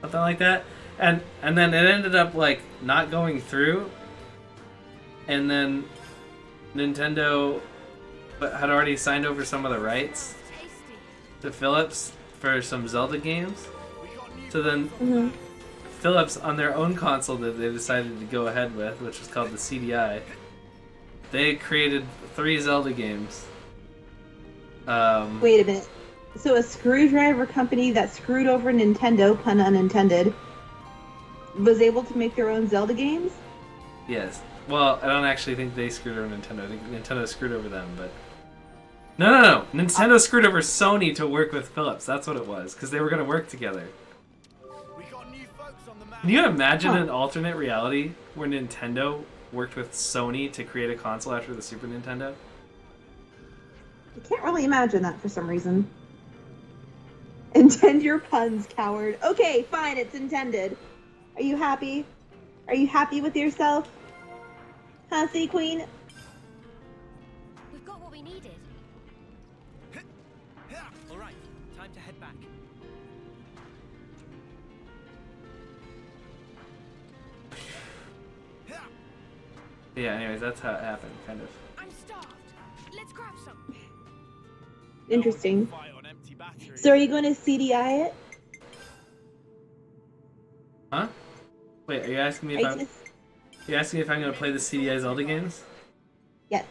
something like that. And then it ended up, like, not going through. And then Nintendo had already signed over some of the rights to Philips for some Zelda games. So then Philips, on their own console that they decided to go ahead with, which was called the CDI, they created 3 Zelda games. Wait a minute. So a screwdriver company that screwed over Nintendo, pun unintended, was able to make their own Zelda games? Yes. Well, I don't actually think they screwed over Nintendo. I think Nintendo screwed over them, but... No. Nintendo screwed over Sony to work with Philips. That's what it was, because they were going to work together. Can you imagine an alternate reality where Nintendo worked with Sony to create a console after the Super Nintendo? I can't really imagine that for some reason. Intend your puns, coward. Okay, fine, it's intended. Are you happy? Are you happy with yourself? Huh, Sea Queen? We've got what we needed. Alright, time to head back. Yeah, anyways, that's how it happened, kind of. I'm starved. Let's grab some. Interesting. So are you going to CDI it? Huh? Wait, are you asking me if you asking if I'm going to play the CDI Zelda games? Yes.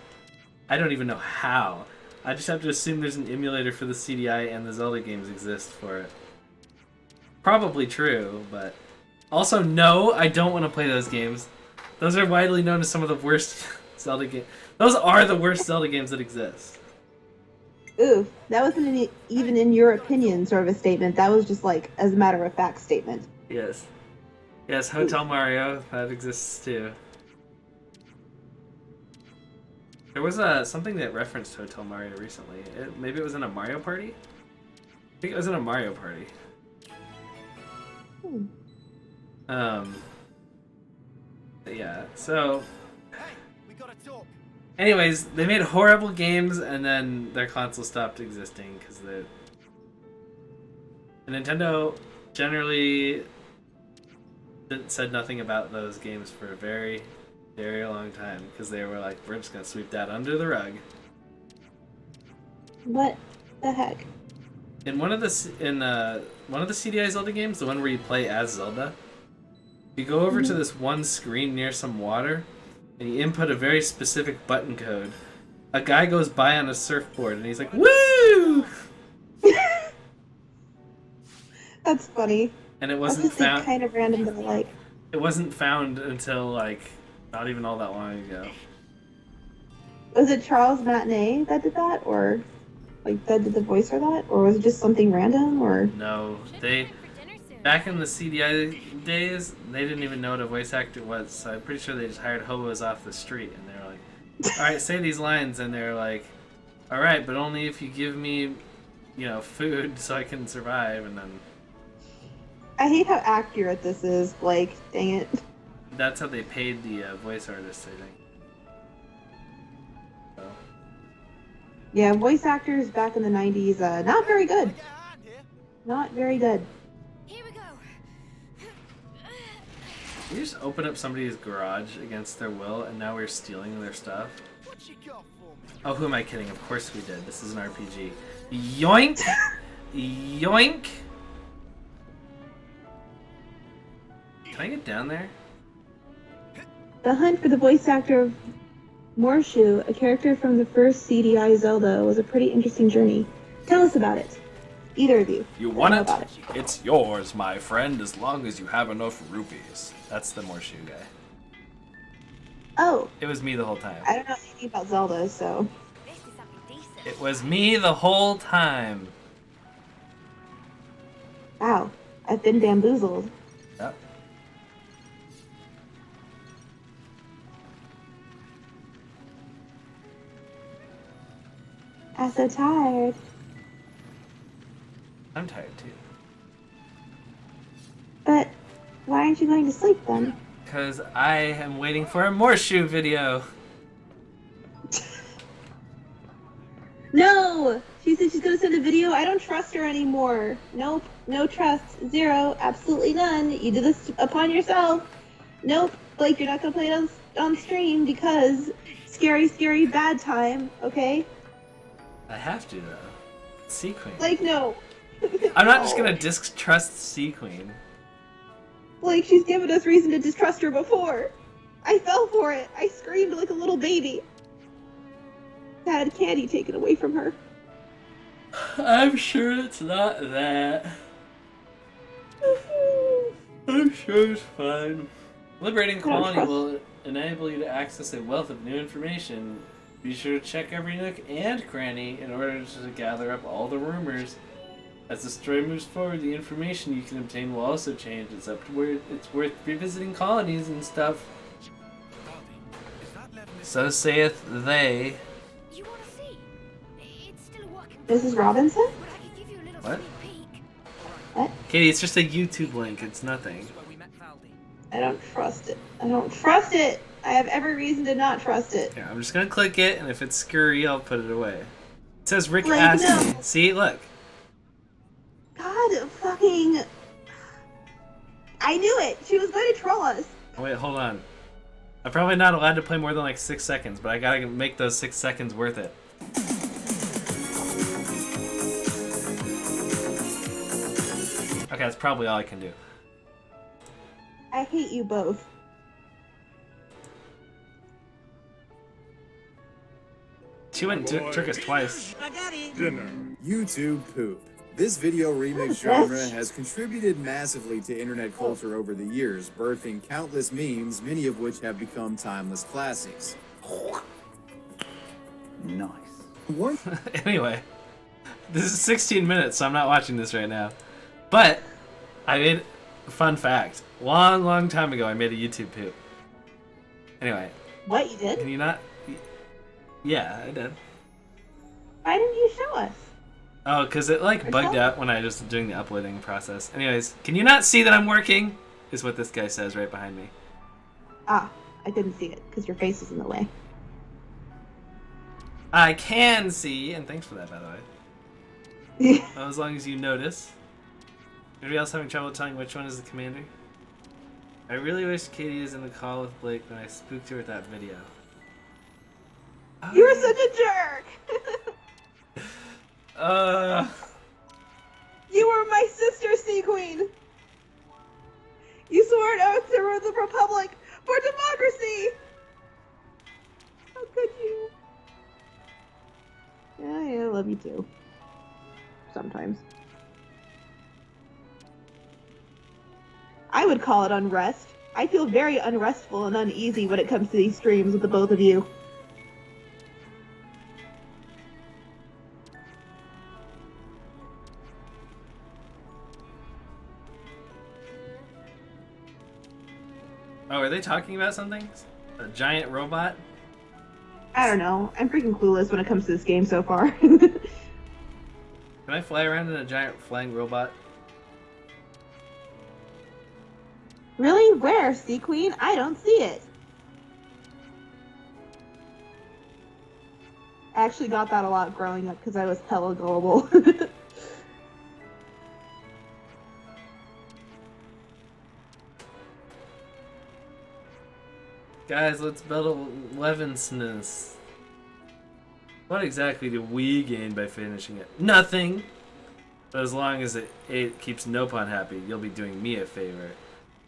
I don't even know how. I just have to assume there's an emulator for the CDI and the Zelda games exist for it. Probably true, but... Also, no, I don't want to play those games. Those are widely known as some of the worst Zelda games. Those are the worst Zelda games that exist. Ooh, that wasn't even in your opinion sort of a statement. That was just like, as a matter of fact statement. Yes. Yes, Hotel Mario, that exists too. There was something that referenced Hotel Mario recently. Maybe it was in a Mario Party? I think it was in a Mario Party. Yeah, so Hey, we gotta talk. anyways, they made horrible games and then their console stopped existing because the Nintendo generally said nothing about those games for a very, very long time because they were like, we're just gonna sweep that under the rug. What the heck? In one of the CDI Zelda games, the one where you play as Zelda, you go over to this one screen near some water, and you input a very specific button code. A guy goes by on a surfboard, and he's like, "Woo!" That's funny. And it That's wasn't just like, found. kind of random, but I like. It wasn't found until like not even all that long ago. Was it Charles Matinee that did that, or like that did the voice for that, or was it just something random, or? No, they back in the CDI days, they didn't even know what a voice actor was. So I'm pretty sure they just hired hobos off the street, and they were like, "All right, say these lines," and they're like, "All right, but only if you give me, food so I can survive." And then I hate how accurate this is. Like, dang it. that's how they paid the voice artists, I think. So. Yeah, voice actors back in the 90s, not very good. Not very good. Here we go. We just open up somebody's garage against their will, and now we're stealing their stuff. What you got for me? Oh, who am I kidding? Of course we did. This is an RPG. Yoink! Yoink! Can I get down there? The hunt for the voice actor of Morshu, a character from the first CDI Zelda, was a pretty interesting journey. Tell us about it. Either of you. You want Tell it? about It's yours, my friend, as long as you have enough rupees. That's the Morshu guy. Oh, It was me the whole time. I don't know anything about Zelda, so. This is something decent. It was me the whole time. Wow, I've been bamboozled. Yep. I'm so tired. I'm tired too. But why aren't you going to sleep then? Because I am waiting for a Morshu video. No! She said she's gonna send a video. I don't trust her anymore. Nope. No trust. Zero. Absolutely none. You did this upon yourself. Nope. Blake, you're not gonna play it on stream because scary, scary bad time, okay? I have to, though. Sea Queen. Like, no. I'm not just gonna distrust Sea Queen. Like, she's given us reason to distrust her before. I fell for it. I screamed like a little baby. Had candy taken away from her. I'm sure it's not that. I'm sure it's fine. Liberating Colony will enable you to access a wealth of new information. Be sure to check every nook and cranny in order to gather up all the rumors. As the story moves forward, the information you can obtain will also change. It's up to where it's worth revisiting colonies and stuff. So saith they. You want to see? It's still a work in Mrs. Robinson? but I could give you a little What? sneak peek. What? Katie, it's just a YouTube link. It's nothing. Where we met Valdi. I don't trust it. I don't trust it! I have every reason to not trust it. Yeah, I'm just gonna click it, and if it's scurry, I'll put it away. It says Rick Like, Astley. no. See, look. God fucking... I knew it! She was going to troll us! Oh, wait, hold on. I'm probably not allowed to play more than like 6 seconds, but I gotta make those 6 seconds worth it. Okay, that's probably all I can do. I hate you both. She went and took us twice. YouTube poop. This video remix genre has contributed massively to internet culture over the years, birthing countless memes, many of which have become timeless classics. Nice. One Anyway, this is 16 minutes, so I'm not watching this right now. But I made fun fact. Long time ago, I made a YouTube poop. Anyway, What, you did? can you not? Yeah, I did. Why didn't you show us? Oh, because it like bugged out when I was doing the uploading process. Anyways, can you not see that I'm working? Is what this guy says right behind me. Ah, I didn't see it because your face is in the way. I can see, and thanks for that, by the way. Well, as long as you notice. Anybody else having trouble telling which one is the commander? I really wish Katie was in the call with Blake when I spooked her with that video. Oh, You were such a jerk! You were my sister, Sea Queen! You swore an oath to rule the Republic for democracy! How could you? Yeah, I love you too. Sometimes. I would call it unrest. I feel very unrestful and uneasy when it comes to these streams with the both of you. Oh, are they talking about something? A giant robot? I don't know. I'm freaking clueless when it comes to this game so far. Can I fly around in a giant flying robot? Really? Where, Sea Queen? I don't see it. I actually got that a lot growing up because I was hella gullible. Guys, let's battle Levinsness. What exactly do we gain by finishing it? Nothing! But as long as it keeps Nopon happy, you'll be doing me a favor.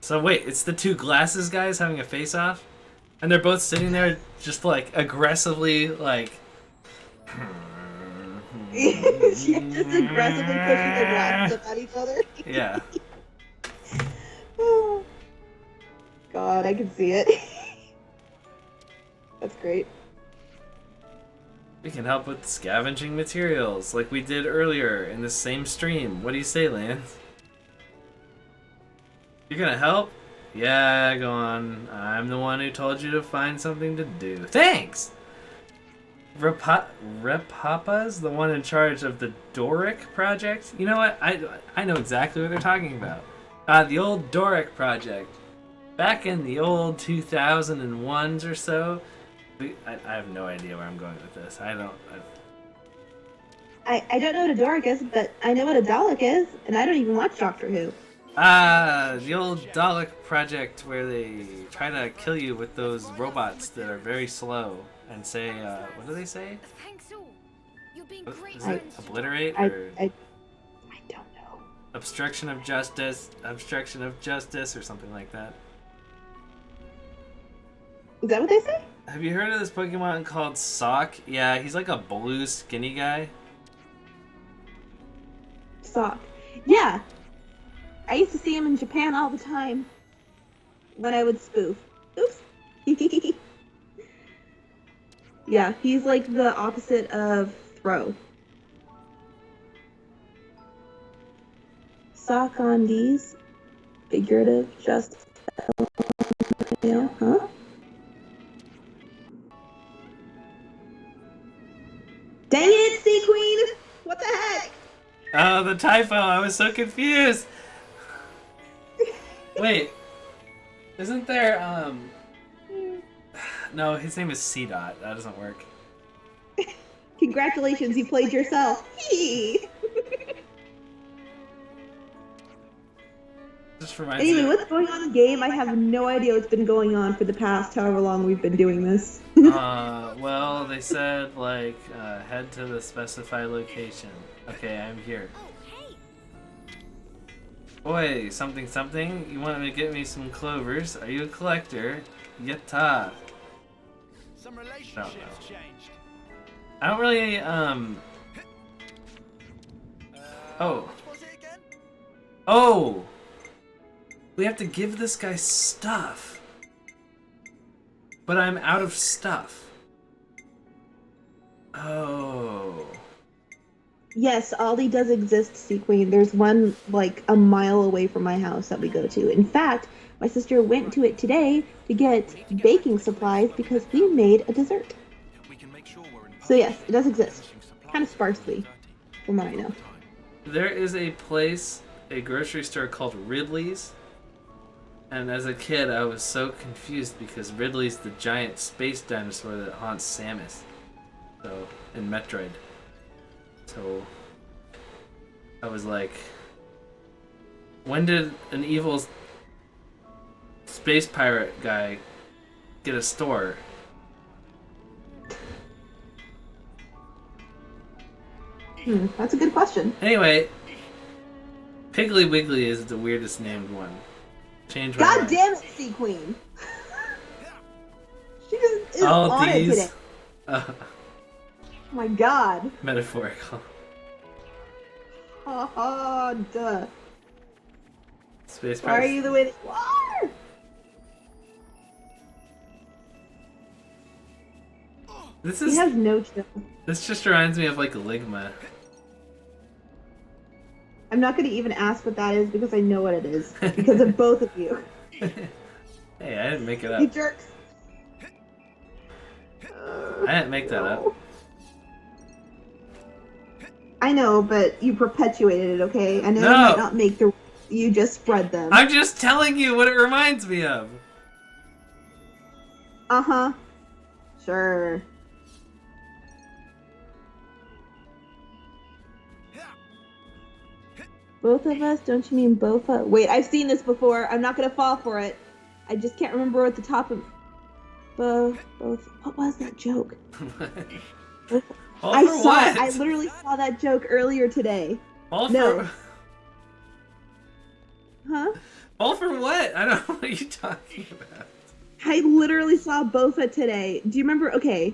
So wait, it's the two glasses guys having a face-off? And they're both sitting there just like aggressively like... Just aggressively pushing their glasses up at each other. Yeah. Oh. God, I can see it. That's great. We can help with scavenging materials, like we did earlier in the same stream. What do you say, Lance? You're gonna help? Yeah, go on. I'm the one who told you to find something to do. Thanks! Repapa's the one in charge of the Doric project? You know what? I know exactly what they're talking about. The old Doric project. Back in the old 2001s or so. I have no idea where I'm going with this. I don't know what a Doric is, but I know what a Dalek is, and I don't even watch Doctor Who. The old Dalek project where they try to kill you with those robots that are very slow and say, what do they say? Thanks all. You've been great Is it friends. obliterate or I don't know. obstruction of justice, or something like that? Is that what they say? Have you heard of this Pokemon called Sock? Yeah, he's like a blue skinny guy. Sock. Yeah. I used to see him in Japan all the time. When I would spoof. Oops. Yeah, he's like the opposite of Throw. Sock on these. Figurative justice. Huh? Dang it, Sea Queen! What the heck? Oh, the typo! I was so confused! Wait. Isn't there, No, his name is C-Dot. That doesn't work. Congratulations, you played yourself. Just reminds Anyway, me. what's going on in the game? I have no idea what's been going on for the past however long we've been doing this. Well, they said, like, head to the specified location. Okay, I'm here. Boy, something something, you wanted to get me some clovers. Are you a collector? Yatta. Some relationships changed. I don't really, Oh. Which was it again? Oh! We have to give this guy stuff. But I'm out of stuff. Oh. Yes, Aldi does exist, Sea Queen. There's one like a mile away from my house that we go to. In fact, my sister went to it today to get baking supplies because we made a dessert. So yes, it does exist. Kind of sparsely. from what I know. There is a place, a grocery store called Ridley's. And as a kid, I was so confused because Ridley's the giant space dinosaur that haunts Samus. So, in Metroid. So, I was like, when did an evil space pirate guy get a store? That's a good question. Anyway, Piggly Wiggly is the weirdest named one. Change my God mind. damn it, Sea Queen! She just is on it today. Oh my god. Metaphorical. Ha ha, duh. Space Why are pirates. you the way that you are? This He is. has no chill. This just reminds me of like Ligma. I'm not going to even ask what that is because I know what it is. Because of both of you. Hey, I didn't make it You up. jerks. I didn't make that up. I know, but you perpetuated it, okay? I know No. you might not make the... You just spread them. I'm just telling you what it reminds me of. Uh-huh. Sure. Both of us? Don't you mean Bofa? Wait, I've seen this before. I'm not gonna fall for it. I just can't remember what the top of... Both... What was that joke? All I for saw what? it. I literally saw that joke earlier today. All No. for... Huh? All for what? I don't know what you're talking about. I literally saw Bofa today. Do you remember? Okay.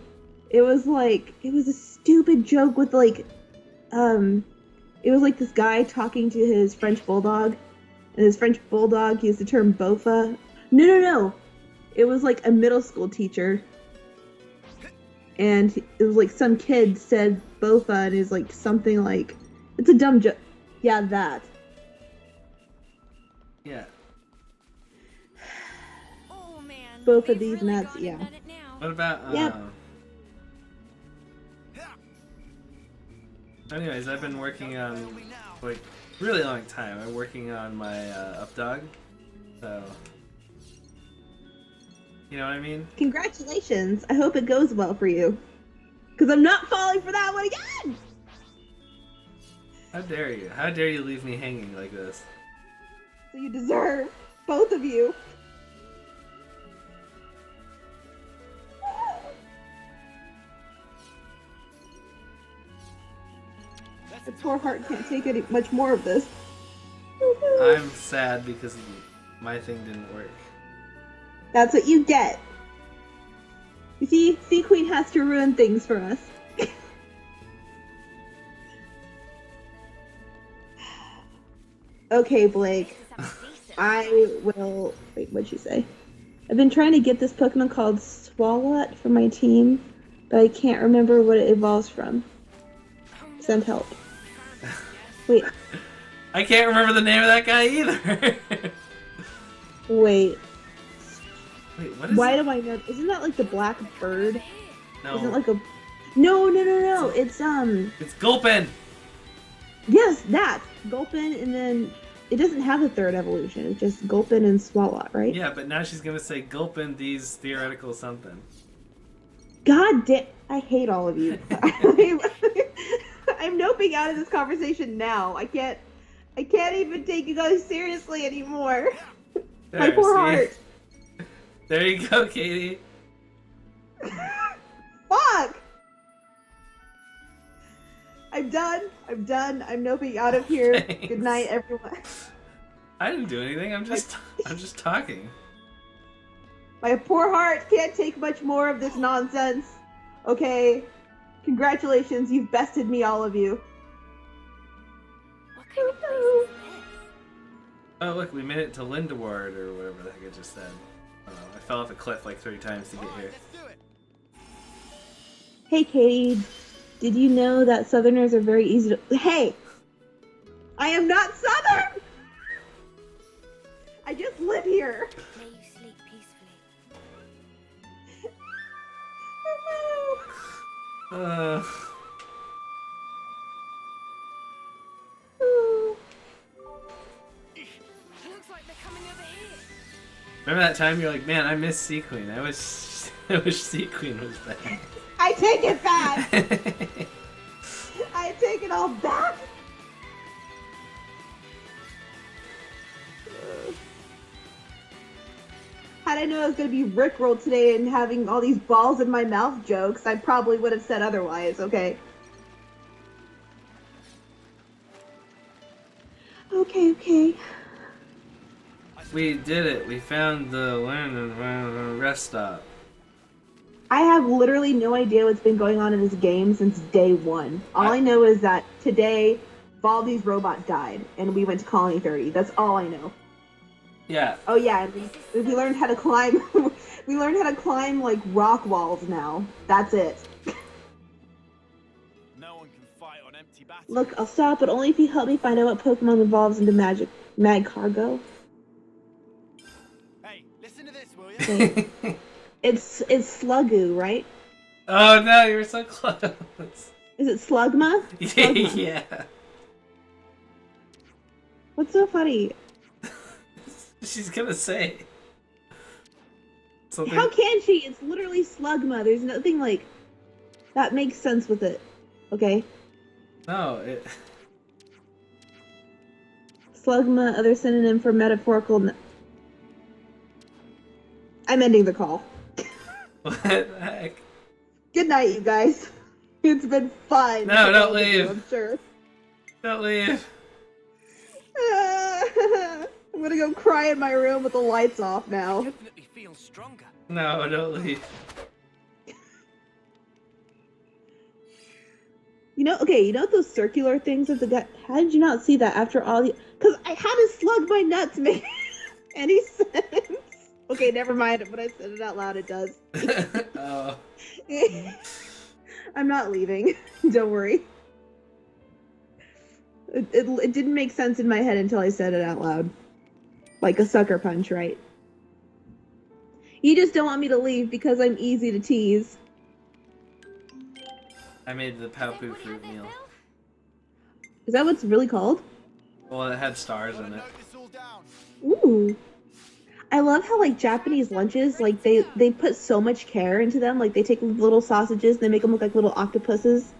It was a stupid joke with it was like this guy talking to his French bulldog, and his French bulldog used the term Bofa. No. It was like a middle school teacher, and it was like some kid said Bofa, and it's like something like, it's a dumb joke. Yeah, that. Yeah. Oh man. Both of we've these really nuts, gone yeah. and done it now. What about... Yep. Anyways, I've been working on, like, really long time. I'm working on my updog. So... You know what I mean? Congratulations. I hope it goes well for you. Because I'm not falling for that one again! How dare you? How dare you leave me hanging like this? So you deserve, both of you. The poor heart can't take any much more of this. I'm sad because my thing didn't work. That's what you get. You see, Sea Queen has to ruin things for us. Okay, Blake. I will... Wait, what'd you say? I've been trying to get this Pokemon called Swalot for my team, but I can't remember what it evolves from. Send help. Wait. I can't remember the name of that guy either. Wait. Wait, what is Why it? do I know? Isn't that like the black bird? No. Isn't it like a... No. It's, It's Gulpin! Yes, that. Gulpin, and then... It doesn't have a third evolution. It's just Gulpin and Swalot, right? Yeah, but now she's gonna say Gulpin these theoretical something. God damn... I hate all of you. I'm noping out of this conversation now. I can't even take you guys seriously anymore. My There, poor see? heart. There you go, Katie. Fuck! I'm done. I'm noping out of here. Thanks. Good night, everyone. I didn't do anything. I'm just talking. My poor heart can't take much more of this nonsense. Okay? Congratulations, you've bested me, all of you. What kind of place is this? Oh, look, we made it to Lindeward, or whatever the heck I just said. I fell off a cliff like 3 times to get here. Hey, Katie. Did you know that Southerners are very easy to... Hey! I am not Southern! I just live here. May you sleep peacefully. Remember that time you're like, man, I miss Sea Queen. I wish Sea Queen was back. I take it back. I take it all back. Had I known I was going to be rickrolled today and having all these balls in my mouth jokes, I probably would have said otherwise, okay? Okay. We did it. We found the rest stop. I have literally no idea what's been going on in this game since day one. All I know is that today, Baldi's robot died, and we went to Colony 30. That's all I know. Yeah. Oh yeah, we learned how to climb. We learned how to climb like rock walls now. That's it. No one can fight on empty batteries. Look, I'll stop, but only if you help me find out what Pokemon evolves into Mag Cargo. Hey, listen to this, will you? Wait. It's Slugoo, right? Oh no, you're so close. Is it Slugma? Slugma. Yeah. What's so funny? She's gonna say something. How can she? It's literally Slugma. There's nothing like that makes sense with it. Okay. No, it. Slugma, other synonym for metaphorical. I'm ending the call. What the heck? Good night, you guys. It's been fun. No, don't leave. I'm sure. Don't leave. I'm gonna go cry in my room with the lights off now. Definitely feel stronger. No, don't leave. You know those circular things at the gut? How did you not see that after all the? Because I had to slug my nuts make any sense. Okay, never mind. When I said it out loud, it does. Oh. I'm not leaving. Don't worry. It didn't make sense in my head until I said it out loud. Like a sucker punch, right? You just don't want me to leave because I'm easy to tease. I made the Papu fruit meal. Is that what's really called? Well, it had stars in it. Ooh. I love how like Japanese lunches, like they put so much care into them. Like they take little sausages and they make them look like little octopuses.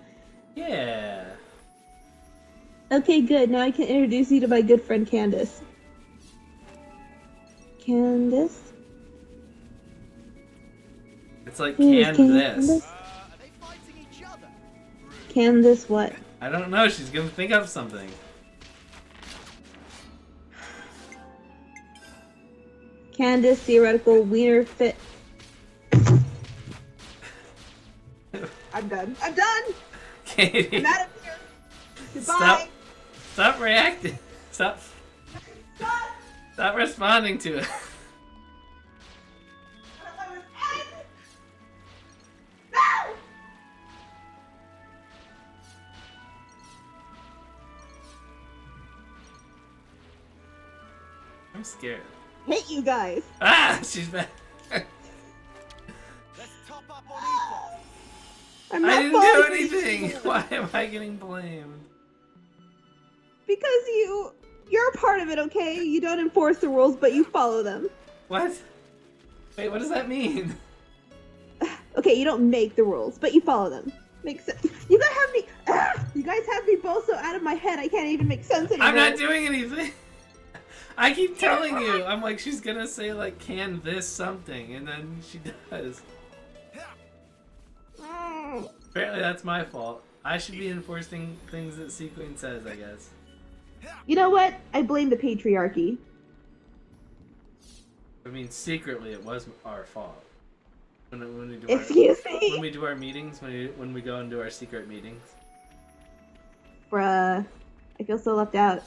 Yeah. Okay, good. Now I can introduce you to my good friend Candace. Candace? It's like Who is can this. Are they fighting each other? Candace what? I don't know. She's gonna think of something. Candace, theoretical wiener fit. I'm done. I'm done! Katie. I'm out of here. Goodbye. Stop reacting. Stop responding to it. No! I'm scared. Hate you guys. Ah, she's back. Let's top up on ether. I'm not I didn't do falling for anything. you. Why am I getting blamed? Because you're a part of it, okay? You don't enforce the rules, but you follow them. What? Wait, what does that mean? Okay, you don't make the rules, but you follow them. Makes sense. You guys have me. You guys have me both so out of my head. I can't even make sense anymore. I'm not doing anything. I keep telling you. I'm like, she's gonna say like, can this something, and then she does. Apparently that's my fault. I should be enforcing things that Sea Queen says, I guess. You know what? I blame the patriarchy. I mean, secretly it was our fault. When we do Excuse me? When we do our meetings, when we go and do our secret meetings. Bruh. I feel so left out.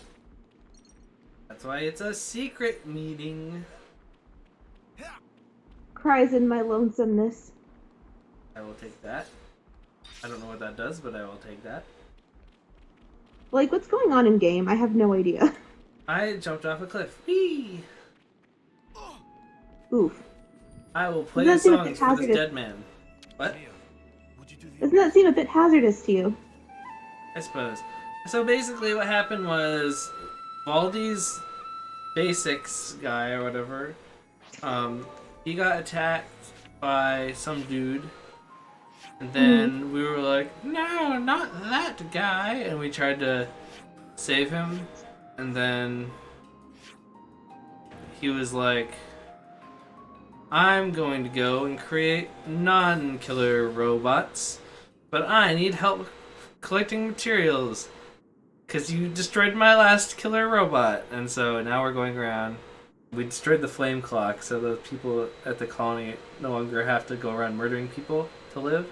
That's why it's a secret meeting. Cries in my lonesomeness. I will take that. I don't know what that does, but I will take that. Like, what's going on in game? I have no idea. I jumped off a cliff. Whee! Oof. I will play Doesn't the that seem a bit songs for this hazardous? dead man. What? Doesn't that seem a bit hazardous to you? I suppose. So basically what happened was Valdi's basics guy or whatever He got attacked by some dude. And then we were like, no, not that guy. And we tried to save him. And then he was like, I'm going to go and create non-killer robots. But I need help collecting materials. Because you destroyed my last killer robot. And so now we're going around. We destroyed the flame clock so the people at the colony no longer have to go around murdering people to live.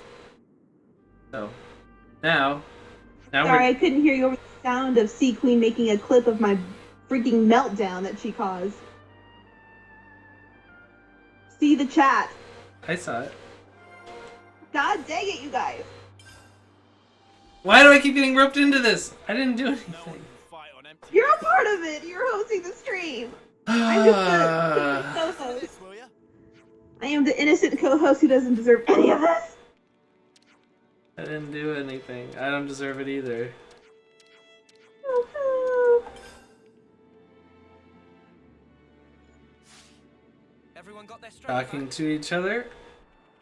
So, now Sorry, I couldn't hear you over the sound of Sea Queen making a clip of my freaking meltdown that she caused. See the chat. I saw it. God dang it, you guys. Why do I keep getting roped into this? I didn't do anything. You're a part of it. You're hosting the stream. I'm just the co-host. I am the innocent co-host who doesn't deserve any of this. I didn't do anything. I don't deserve it either. Everyone got their strength Talking to each other,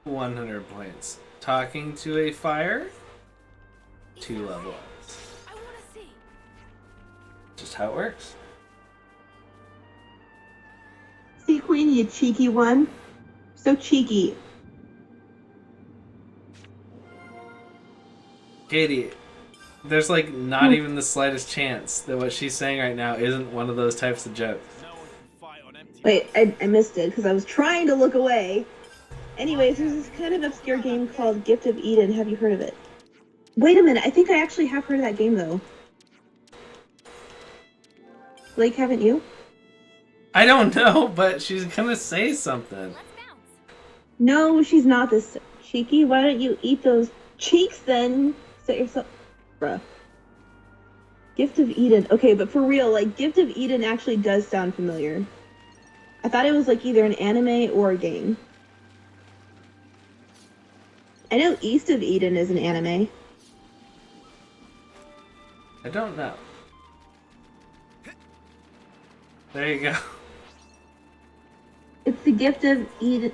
100 points. Talking to a fire, 2 level ups. I want to see. Just how it works. Sea Queen, you cheeky one. So cheeky. Katie, there's like not even the slightest chance that what she's saying right now isn't one of those types of jokes. Wait, I missed it because I was trying to look away. Anyways, there's this kind of obscure game called Gift of Eden. Have you heard of it? Wait a minute, I think I actually have heard of that game though. Blake, haven't you? I don't know, but she's gonna say something. No, she's not this cheeky. Why don't you eat those cheeks then? Set yourself... Bruh. Gift of Eden. Okay, but for real, like, Gift of Eden actually does sound familiar. I thought it was, like, either an anime or a game. I know East of Eden is an anime. I don't know. There you go. It's the Gift of Eden...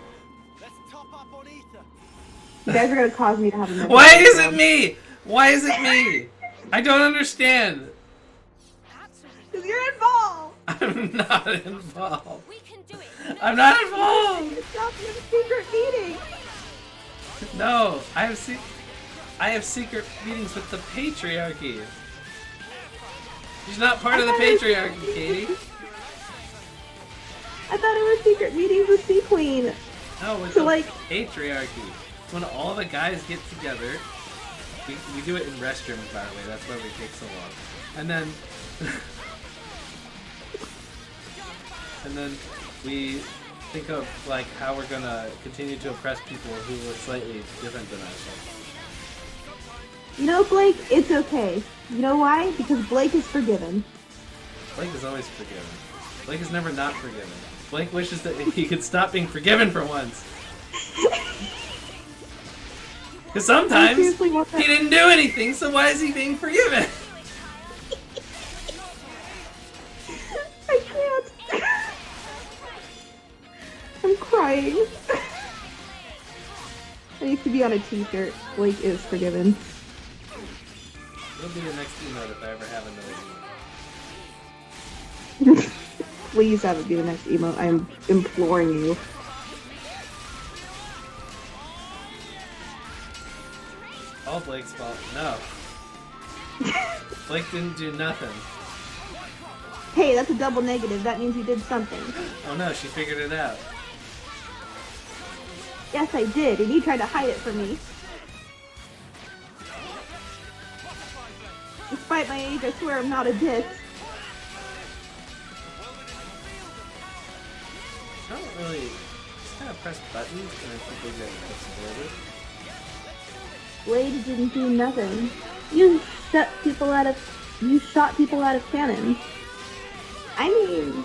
You guys are gonna cause me to have a... Why is it me? Why is it me? I don't understand. Because you're involved! I'm not involved. I'm not involved! Stop your secret meeting! No, I have secret meetings with the patriarchy. She's not part of the patriarchy, Katie. I thought it was secret meetings with Sea Queen. No, it's So, the like... patriarchy. It's when all the guys get together. We do it in restrooms, by the way. That's why we take so long. And then... and then we think of, like, how we're gonna continue to oppress people who look slightly different than us. You know, Blake, it's okay. You know why? Because Blake is forgiven. Blake is always forgiven. Blake is never not forgiven. Blake wishes that he could stop being forgiven for once. Because sometimes he didn't do anything, so why is he being forgiven? I can't. I'm crying. It needs to be on a t-shirt. Blake is forgiven. It'll be the next emote if I ever have another emote. Please have it be the next emote. I am imploring you. All Blake's fault. No. Blake didn't do nothing. Hey, that's a double negative. That means you did something. Oh no, she figured it out. Yes, I did, and you tried to hide it from me. Despite my age, I swear I'm not a ditz. I don't really... Just kind of press buttons and I think they get exploded. Blade didn't do nothing. You shot people out of cannons. I mean...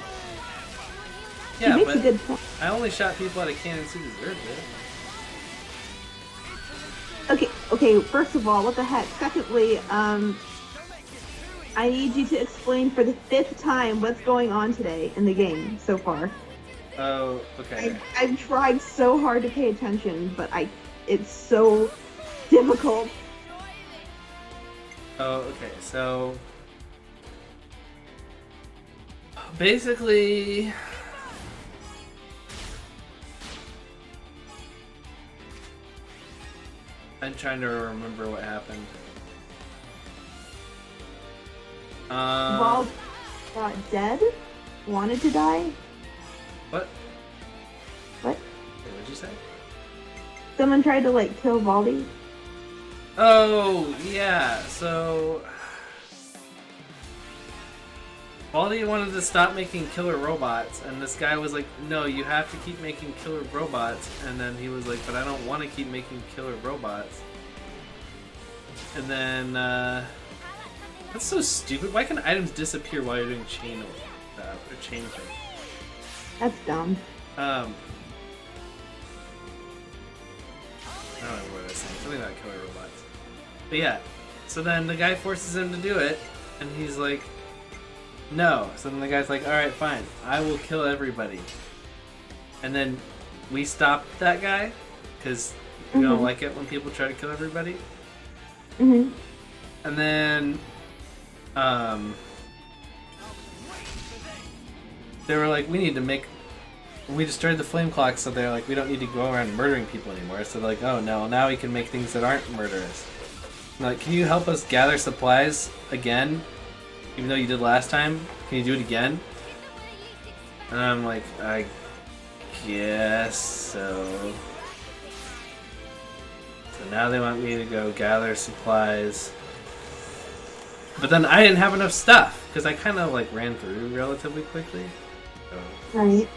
Yeah, makes a but good point. I only shot people out of cannons who deserved it. Okay, first of all, what the heck? Secondly, I need you to explain for the 5th time what's going on today in the game so far. Oh, okay. I've tried so hard to pay attention, but it's so difficult. Oh, okay. So basically, I'm trying to remember what happened. Wald got dead? Wanted to die? What? What? Wait, what'd you say? Someone tried to, like, kill Valdi? Oh, yeah, so Baldi wanted to stop making killer robots, and this guy was like, no, you have to keep making killer robots, and then he was like, but I don't want to keep making killer robots. And then, that's so stupid. Why can items disappear while you're doing chain thing? That's dumb. I don't remember what I was saying. Something about killer robots. But yeah, so then the guy forces him to do it, and he's like, no. So then the guy's like, alright, fine. I will kill everybody. And then we stopped that guy, because we don't like it when people try to kill everybody. Mm-hmm. And then, they were like, we destroyed the flame clock, so they're like, we don't need to go around murdering people anymore. So they're like, oh no, now we can make things that aren't murderous. And like, can you help us gather supplies again? Even though you did last time, can you do it again? And I'm like, I guess so. So now they want me to go gather supplies. But then I didn't have enough stuff, because I kind of like ran through relatively quickly. So, Right.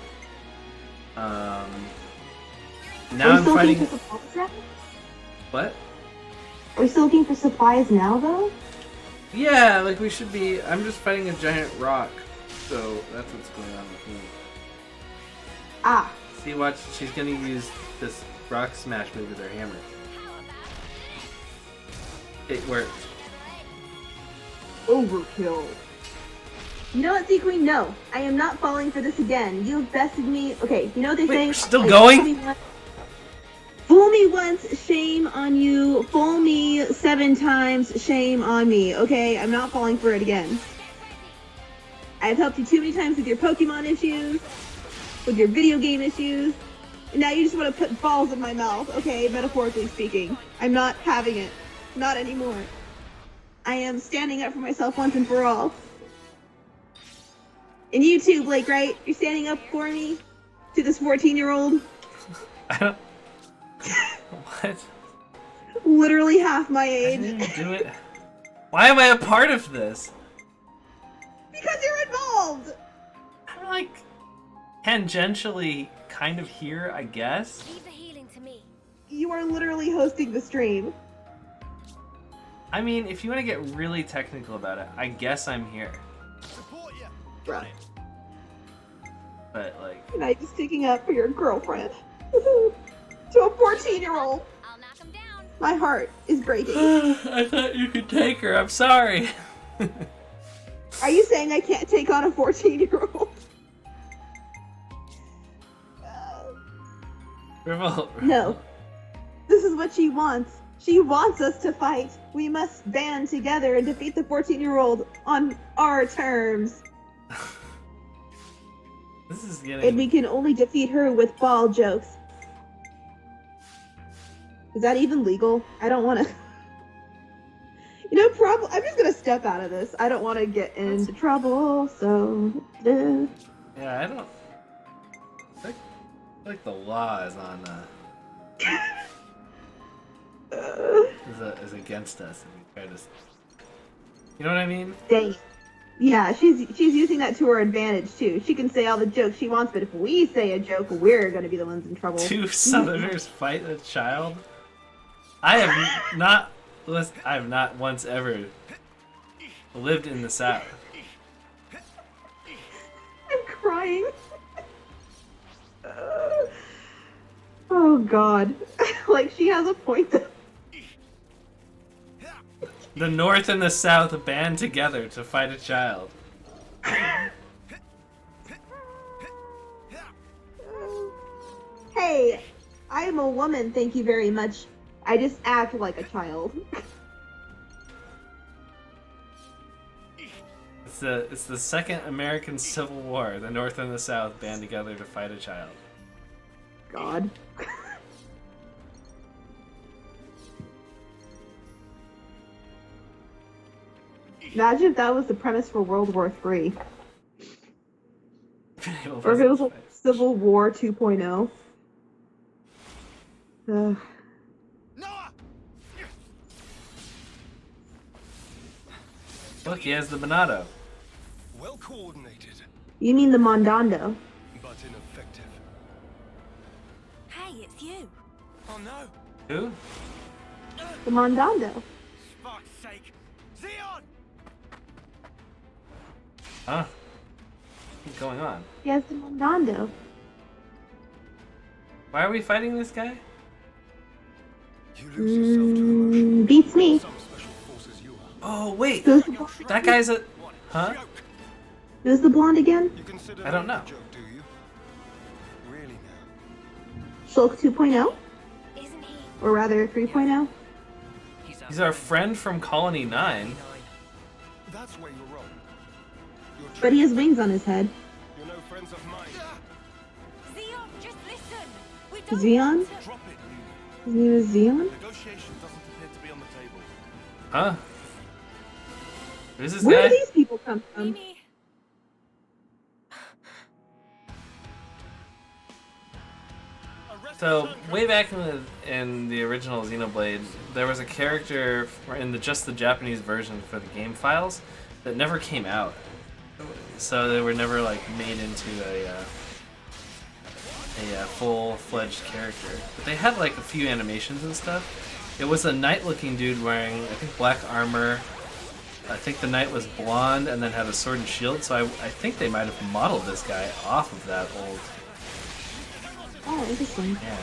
now I'm fighting. For supplies now? What? Are we still looking for supplies now, though? Yeah, like we should be. I'm just fighting a giant rock, so that's what's going on with me. Ah. See, watch. She's gonna use this rock smash move with her hammer. It worked. Overkill. You know what, Sea Queen? No, I am not falling for this again. You have bested me. Okay, you know what they say? We're still going? Fool me once, shame on you. Fool me 7 times, shame on me. Okay, I'm not falling for it again. I've helped you too many times with your Pokemon issues, with your video game issues, and now you just want to put balls in my mouth, okay, metaphorically speaking. I'm not having it. Not anymore. I am standing up for myself once and for all. And you too, Blake, right? You're standing up for me? To this 14-year-old? I don't... What? Literally half my age. I didn't do it. Why am I a part of this? Because you're involved! I'm like tangentially kind of here, I guess. Leave the healing to me. You are literally hosting the stream. I mean, if you want to get really technical about it, I guess I'm here. Support you. Bruh. But like, And I just sticking up for your girlfriend. To a 14-year-old. I'll knock him down. My heart is breaking. I thought you could take her. I'm sorry. Are you saying I can't take on a 14-year-old? No. This is what she wants. She wants us to fight. We must band together and defeat the 14-year-old on our terms. This is getting... And we can only defeat her with ball jokes. Is that even legal? I don't want to... You know, I'm just going to step out of this. I don't want to get into trouble, so... Yeah, I don't... I like the law is on... is against us. And we try to... You know what I mean? Dang. Yeah, she's using that to her advantage, too. She can say all the jokes she wants, but if we say a joke, we're going to be the ones in trouble. 2 Southerners fight a child? I have not once ever lived in the South. I'm crying. Oh God. Like, she has a point though. The North and the South band together to fight a child. Hey, I am a woman, thank you very much. I just act like a child. It's the second American Civil War. The North and the South band together to fight a child. God. Imagine if that was the premise for World War III. Or if it was like Civil War 2.0. Ugh. Look, he has the Monado. Well coordinated, You mean the Mondando? but ineffective. Hey, it's you. Oh no! Who? The Mondando. Fuck's sake! Xeon! Huh? What's going on? He has the Mondando. Why are we fighting this guy? You lose yourself to emotion. Beats me. Some special forces you are. Oh wait, Who's the, that guy's a. Huh? who's the blonde again? You consider I don't know. that a joke, do you? Really now? Shulk 2.0? Isn't he? Or rather 3.0? He's our friend from Colony 9. That's where you're wrong. You're But he has wings on his head. You're no friends of mine. Xeon, just listen. We don't Xeon? want to- Drop it, Luna. His name is Xeon? Negotiation doesn't appear to be on the table. Huh? Who's this Where guy? do these people come from? Mimi. So way back in the original Xenoblade, there was a character in just the Japanese version for the game files that never came out. So they were never like made into a full-fledged character. But they had like a few animations and stuff. It was a knight-looking dude wearing, I think, black armor. I think the knight was blonde and then had a sword and shield. So I think they might have modeled this guy off of that old. Oh, interesting. Yeah.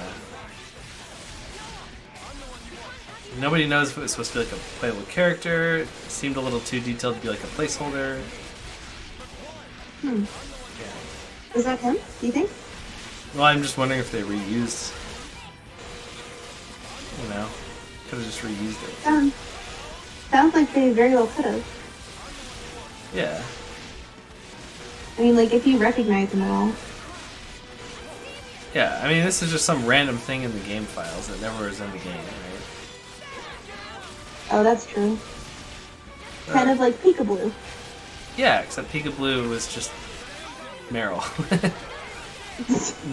Nobody knows if it was supposed to be like a playable character. It seemed a little too detailed to be like a placeholder. Hmm. Yeah. Is that him, do you think? Well, I'm just wondering if they reused. You know, could have just reused it. Sounds like they very well could have. Yeah. I mean, like, if you recognize them at all. Yeah, I mean, this is just some random thing in the game files that never was in the game, right? Oh, that's true. Kind of like Peekaboo. Yeah, except Peekaboo was just Meryl.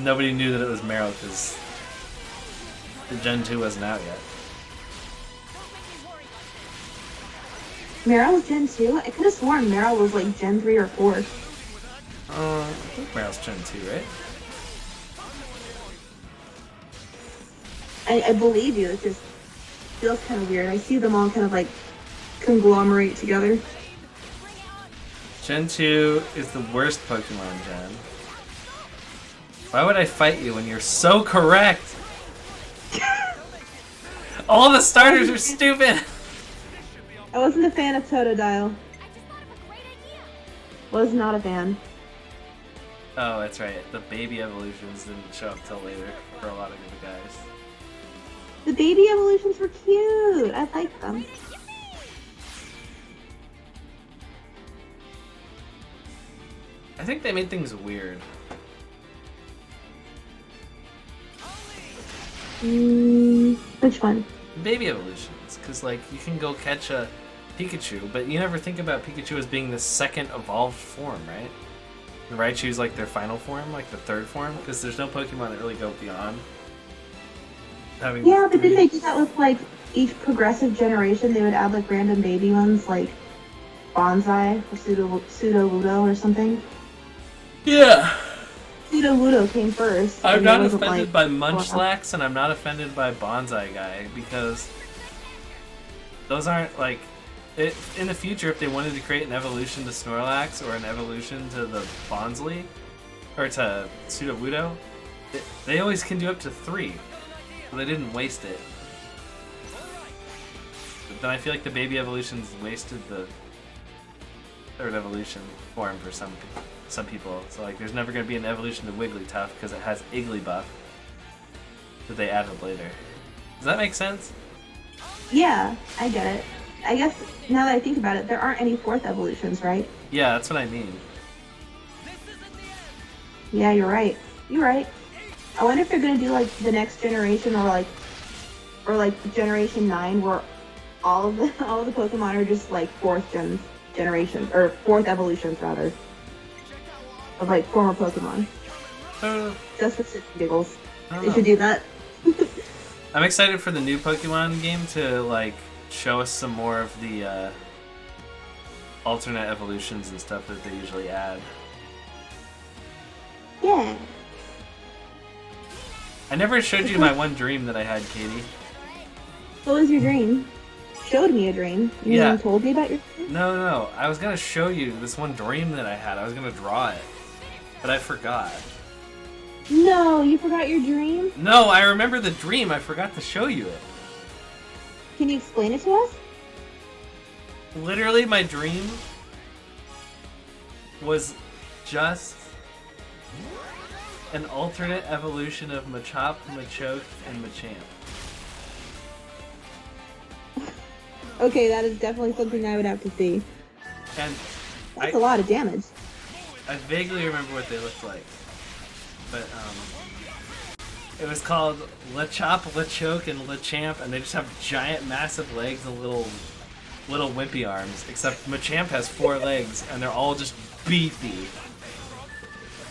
Nobody knew that it was Meryl because the Gen 2 wasn't out yet. Meryl was Gen 2? I could have sworn Meryl was like Gen 3 or 4. I think Meryl's Gen 2, right? I believe you, it just feels kind of weird. I see them all kind of like conglomerate together. Gen 2 is the worst Pokemon gen. Why would I fight you when you're so correct? All the starters are stupid! I wasn't a fan of Totodile. Was not a fan. Oh, that's right. The baby evolutions didn't show up till later for a lot of the guys. The baby evolutions were cute. I liked them. I think they made things weird. Which one? Baby evolutions, because like you can go catch a Pikachu, but you never think about Pikachu as being the second evolved form, right? And Raichu's like their final form, like the third form, because there's no Pokemon that really go beyond having. Yeah, but didn't they do that with like each progressive generation? They would add like random baby ones, like Bonsai or Pseudo-Wudo or something. Yeah. Pseudo-Wudo came first. I'm and not it wasn't, offended like, by Munchlax, and I'm not offended by Bonsai Guy, because those aren't like... in the future, if they wanted to create an evolution to Snorlax or an evolution to the Bonsly, or to Sudowoodo, they always can do up to 3. So they didn't waste it. But then I feel like the baby evolutions wasted the third evolution form for some people. So like, there's never going to be an evolution to Wigglytuff because it has Igglybuff. that they added later. Does that make sense? Yeah, I get it. I guess now that I think about it, there aren't any fourth evolutions, right? Yeah, that's what I mean. Yeah, you're right. You're right. I wonder if they're gonna do like the next generation or like generation 9 where all of the Pokemon are just like generation or fourth evolutions rather of like former Pokemon. Just for shits and giggles. They should do that. I'm excited for the new Pokemon game to like show us some more of the alternate evolutions and stuff that they usually add. Yeah. I never showed you my one dream that I had, Katie. What was your dream? Showed me a dream. You Yeah. told me about your dream? No. I was gonna show you this one dream that I had. I was gonna draw it, but I forgot. No, you forgot your dream? No, I remember the dream. I forgot to show you it. Can you explain it to us? Literally, my dream was just an alternate evolution of Machop, Machoke, and Machamp. Okay, that is definitely something I would have to see. And That's a lot of damage. I vaguely remember what they looked like. But, it was called Lechop, Lechoke, and Lechamp, and they just have giant, massive legs and little wimpy arms. Except Machamp has 4 legs, and they're all just beefy.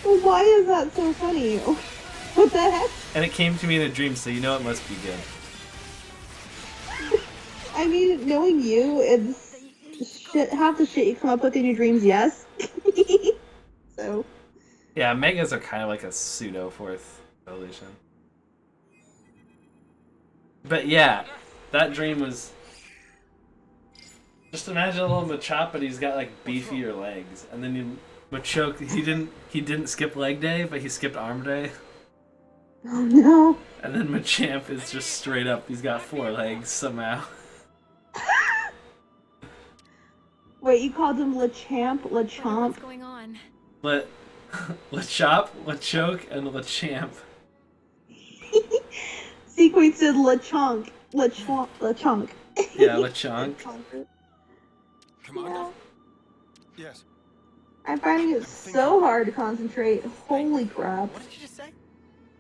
Why is that so funny? What the heck? And it came to me in a dream, so you know it must be good. I mean, knowing you, it's half the shit you come up with in your dreams, yes. So. Yeah, Megas are kind of like a pseudo 4th evolution. But yeah, that dream was... Just imagine a little Machop, but he's got like beefier legs. And then Machoke, he didn't skip leg day, but he skipped arm day. Oh no. And then Machamp is just straight up, he's got 4 legs somehow. Wait, you called him Lechamp, Lechomp? What's going on? Lechop, Lechoke, and Lechamp. Sequence said Lechonk. Lechonk. Yeah, Lechonk. Commander? Yes. I'm finding it so hard to concentrate. Holy crap. What did you just say?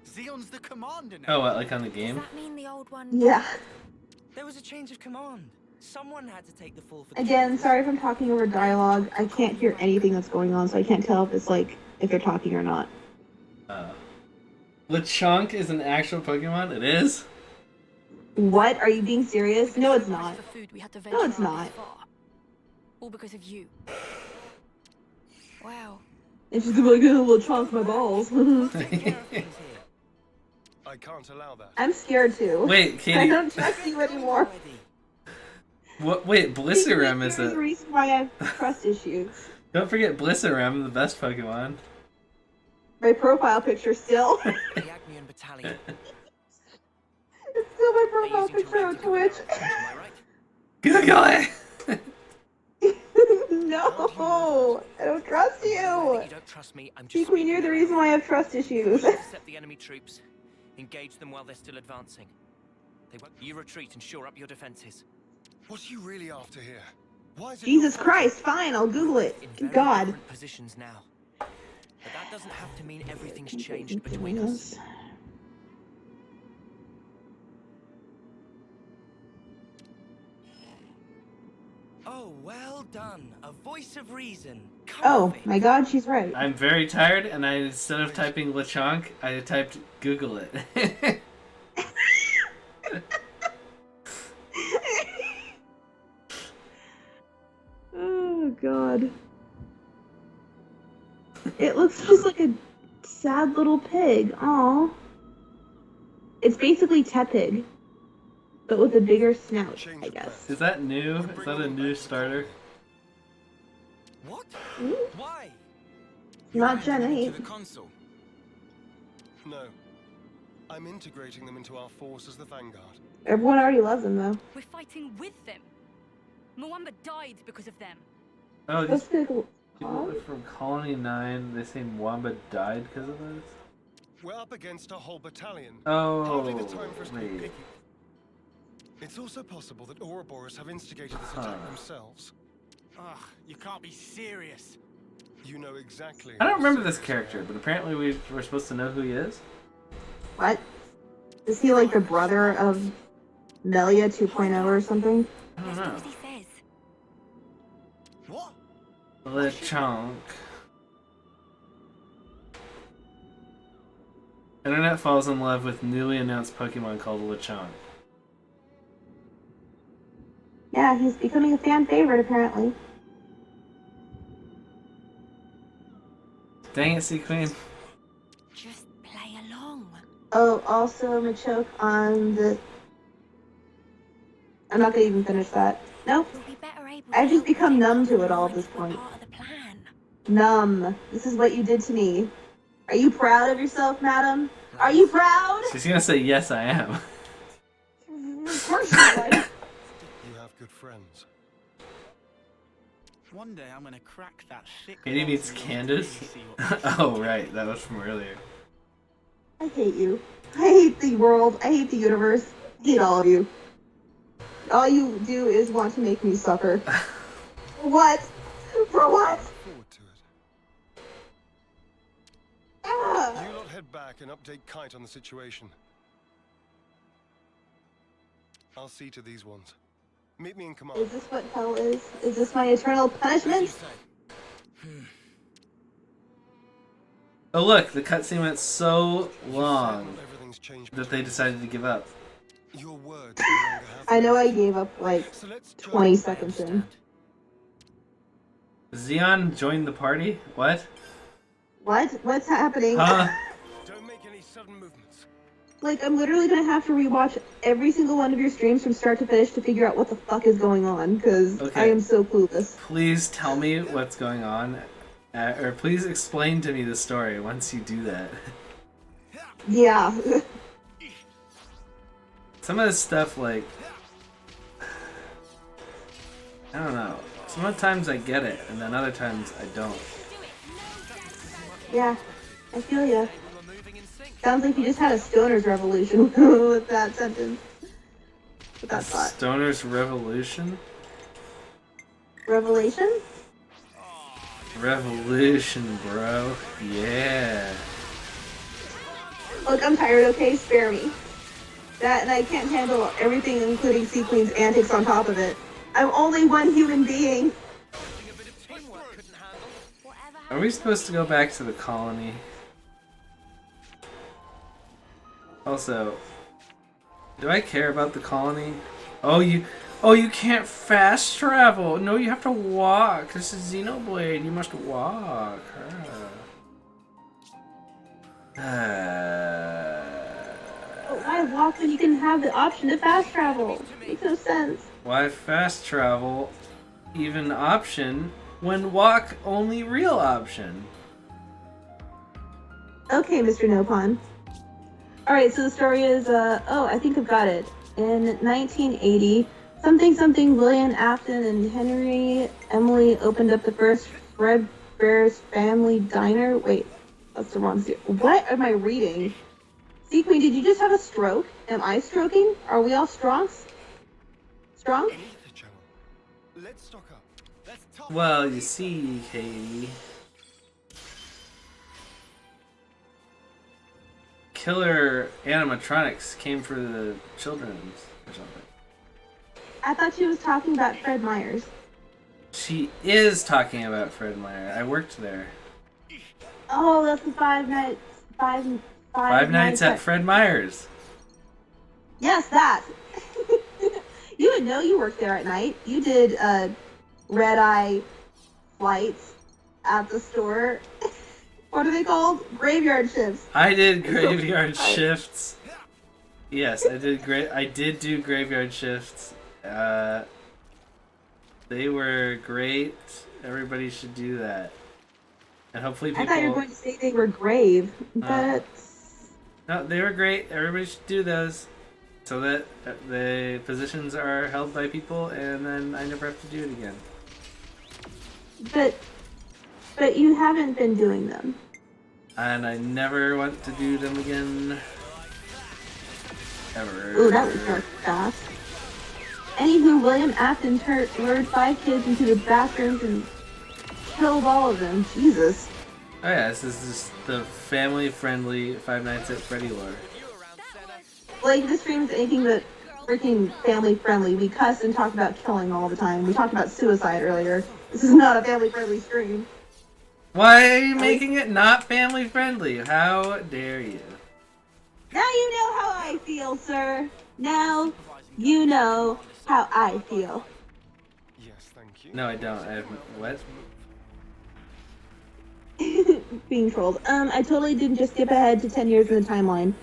Zeon's the commander now. Oh, what, like on the game? Does that mean the old one? Yeah. There was a change of command. Someone had to take the fall for the Again, sorry if I'm talking over dialogue. I can't hear anything that's going on, so I can't tell if it's like, if they're talking or not. Lechonk is an actual Pokemon? It is? What? Are you being serious? No, it's not. No, it's not. All because of you. Wow. It's just like a little chunk my balls. I can't allow that. I'm scared too. Wait, Katie. I don't trust you anymore. What? Wait, Blisserem is There's a reason why I have trust issues. Don't forget Blisserem, the best Pokemon. My profile picture still. The Agnian Battalion. It's still my profile picture on Twitch. Google it! No, I don't trust you. You don't trust me. I'm just. Queen, you're the reason why I have trust issues. Intercept the enemy troops. Engage them while they're still advancing. They won't. You retreat and shore up your defenses. What are you really after here? Why is it Jesus Christ, fine, I'll Google it. In God. different positions now. But that doesn't have to mean everything's changed between us. Oh, well done. A voice of reason. Oh my God, she's right. I'm very tired, and instead of typing Lechonk, I typed Google it. Oh God. It looks just like a sad little pig. Aw. It's basically Tepig, but with a bigger snout, I guess. Is that new? Is that a new starter? What? Why? Not Gen 8. to the console? No. I'm integrating them into our force as the Vanguard. Everyone already loves him though. We're fighting with them. Mwamba died because of them. Oh, That's these pretty cool. people from Colony 9, they say Mwamba died because of this? We're up against a whole battalion. Oh, Hardly the time for us to be wait. picky. It's also possible that Ouroboros have instigated this attack themselves. Ugh, you can't be serious. You know exactly. I don't how remember this serious I character, am. but apparently we're supposed to know who he is. What? Is he like the brother of Melia 2.0 or something? I don't know. He says. What? Lechonk. Internet falls in love with newly announced Pokemon called Lechonk. Yeah, he's becoming a fan favorite apparently. Dang it, Sea Queen. Just play along. Oh, also Machoke on the... I'm not gonna even finish that. Nope. You'll be better able I've to just help become protect numb to other it all at droids this who are point. part of the plan. Numb. This is what you did to me. Are you proud of yourself, madam? Are you proud? She's gonna say, yes, I am. Of course you would. You have good friends. One day I'm gonna crack that thick. Katie meets box of Candace? yours and see what- Oh, right. That was from earlier. I hate you. I hate the world. I hate the universe. I hate all of you. All you do is want to make me suffer. For what? For what? Forward to it. Ah. You lot head back and update Kite on the situation. I'll see to these ones. Meet me in command. Is this what hell is? Is this my eternal punishment? Oh, look. The cutscene went so long Not everything's changed that they decided to give up. Your words no longer have I know I gave up like So let's try 20 and seconds in. Xeon joined the party? What? What? What's happening? Huh? Don't make any sudden movements. Like, I'm literally gonna have to rewatch every single one of your streams from start to finish to figure out what the fuck is going on, because Okay. I am so clueless. Please tell me what's going on. Or please explain to me the story once you do that. Yeah. Some of this stuff, like... I don't know. Sometimes I get it, and then other times I don't. Yeah. I feel ya. Sounds like you just had a stoner's revolution with that sentence. With that thought. Stoner's Revolution? Revelation? Revolution, bro. Yeah. Look, I'm tired, okay? Spare me. That, and I can't handle everything, including Sea Queen's antics on top of it. I'm only one human being. Are we supposed to go back to the colony? Also, do I care about the colony? Oh, you can't fast travel. No, you have to walk. This is Xenoblade. You must walk. Oh, why walk when you can have the option to fast travel? Makes no sense. Why fast travel even option when walk only real option? Okay, Mr. Nopon. Alright, so the story is, oh, I think I've got it. In 1980, something William Afton and Henry Emily opened up the first Fred Bear's Family Diner. Wait, that's the wrong series. What am I reading? Sea Queen, did you just have a stroke? Am I stroking? Are we all strong? Strong? Let's stock up. Let's talk. Well, you see, Katie. Killer animatronics came for the children's or something. I thought she was talking about Fred Myers. She is talking about Fred Meyer. I worked there. Oh, that's the Five Nights at Fred Meyer's. Yes, that. You would know you worked there at night. You did red-eye flights at the store. What are they called? Graveyard shifts. I did graveyard shifts. Yes, I did do graveyard shifts. They were great. Everybody should do that. And hopefully people... I thought you were going to say they were grave, but... No, they were great. Everybody should do those. So that the positions are held by people, and then I never have to do it again. But you haven't been doing them. And I never want to do them again. Ever. Ooh, that was dark fast. Anywho, William Afton lured 5 kids into the bathrooms and killed all of them. Jesus. Oh yeah, this is just the family-friendly Five Nights at Freddy lore. Like, this stream is anything but freaking family-friendly. We cuss and talk about killing all the time. We talked about suicide earlier. This is not a family-friendly stream. Why are you making it not family-friendly? How dare you? Now you know how I feel, sir. Now you know how I feel. Yes, thank you. No, I don't. I have what? Being trolled. I totally didn't just skip ahead to 10 years in the timeline.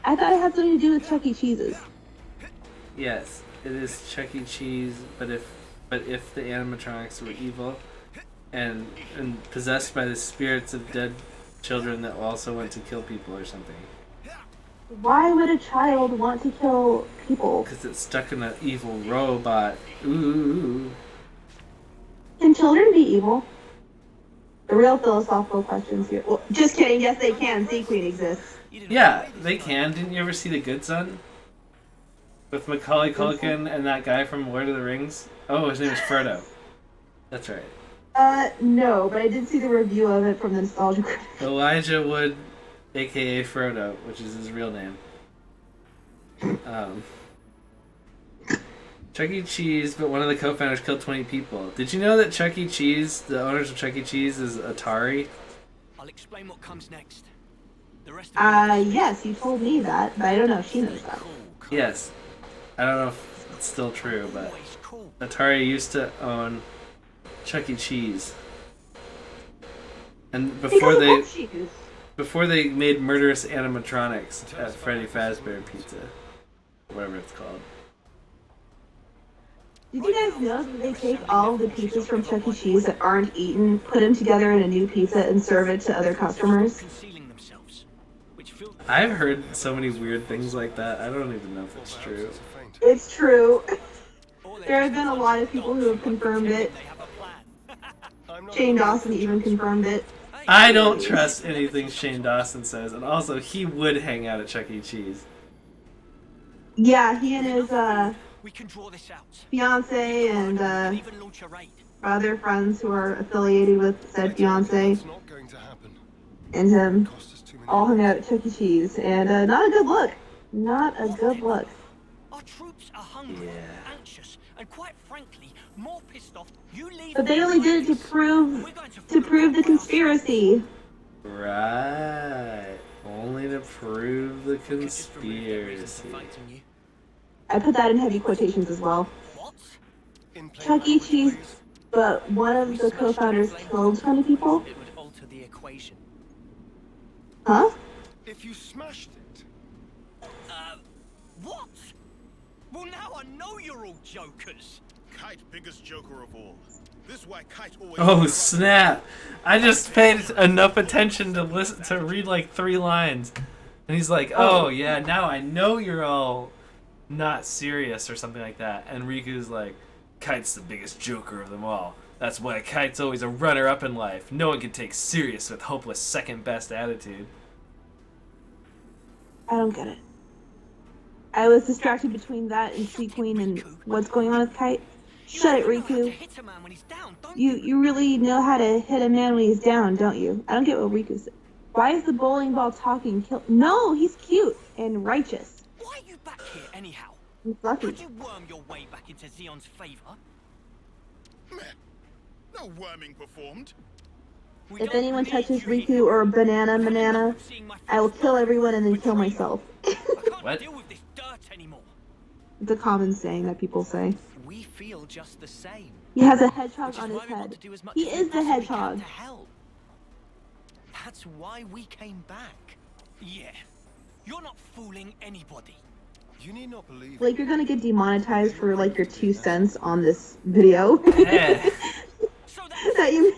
I thought it had something to do with Chuck E. Cheese's. Yes, it is Chuck E. Cheese, but if the animatronics were evil and possessed by the spirits of dead children that also want to kill people or something. Why would a child want to kill people? Because it's stuck in an evil robot. Ooh. Can children be evil? The real philosophical questions here. Well, just kidding. Yes, they can. Sea Queen exists. Yeah, they can. Didn't you ever see The Good Son? With Macaulay Culkin and that guy from Lord of the Rings? Oh, his name is Frodo. That's right. No, but I did see the review of it from the Nostalgia Critic. Elijah Wood, aka Frodo, which is his real name. Chuck E. Cheese, but one of the co-founders killed 20 people. Did you know that Chuck E. Cheese, the owners of Chuck E. Cheese, is Atari? I'll explain what comes next. The rest Yes, you told me that, but I don't know if she knows that. Yes. I don't know if it's still true, but Atari used to own Chuck E. Cheese. And before they made murderous animatronics at Freddy Fazbear Pizza. Whatever it's called. Did you guys know that they take all of the pizzas from Chuck E. Cheese that aren't eaten, put them together in a new pizza, and serve it to other customers? I've heard so many weird things like that. I don't even know if it's true. It's true. There have been a lot of people who have confirmed it. Shane Dawson even confirmed it. I don't trust anything Shane Dawson says, and also he would hang out at Chuck E. Cheese. Yeah, he and his fiance and other friends who are affiliated with said fiance and him all hung out at Chuck E. Cheese, and not a good look. Not a good look. Our troops are hungry, anxious, and quite frankly, more pissed off. You leave. But they only did it to prove the conspiracy. Right. Only to prove the conspiracy. I put that in heavy quotations as well. Chuck E. Cheese, but one of the co-founders killed 20 people? It would alter the equation. Huh? If you smashed it. What? Well, now I know you're all jokers. Kite, biggest joker of all. This why Kite always. Oh snap! I just paid enough attention to listen to read like 3 lines, and he's like, "Oh yeah, now I know you're all not serious or something like that." And Riku's like, "Kite's the biggest joker of them all. That's why Kite's always a runner-up in life. No one can take serious with hopeless second-best attitude." I don't get it. I was distracted between that and Sea Queen and what's going on with Kite. Shut it, Riku. You really know how to hit a man when he's down, don't you? I don't get what Riku said. Why is the bowling ball talking? No, he's cute and righteous. Why are you back here anyhow? He's lucky. How'd you worm your way back into Xeon's favor? No worming performed. If anyone touches Riku or Banana, I will kill everyone and then kill myself. What? It's a common saying that people say. We feel just the same. He has a hedgehog on his head. He is the hedgehog. That's why we came back. Yeah. You're not fooling anybody. You need not believe. Like, you're gonna get demonetized for like your 2 cents on this video. Yeah. That you.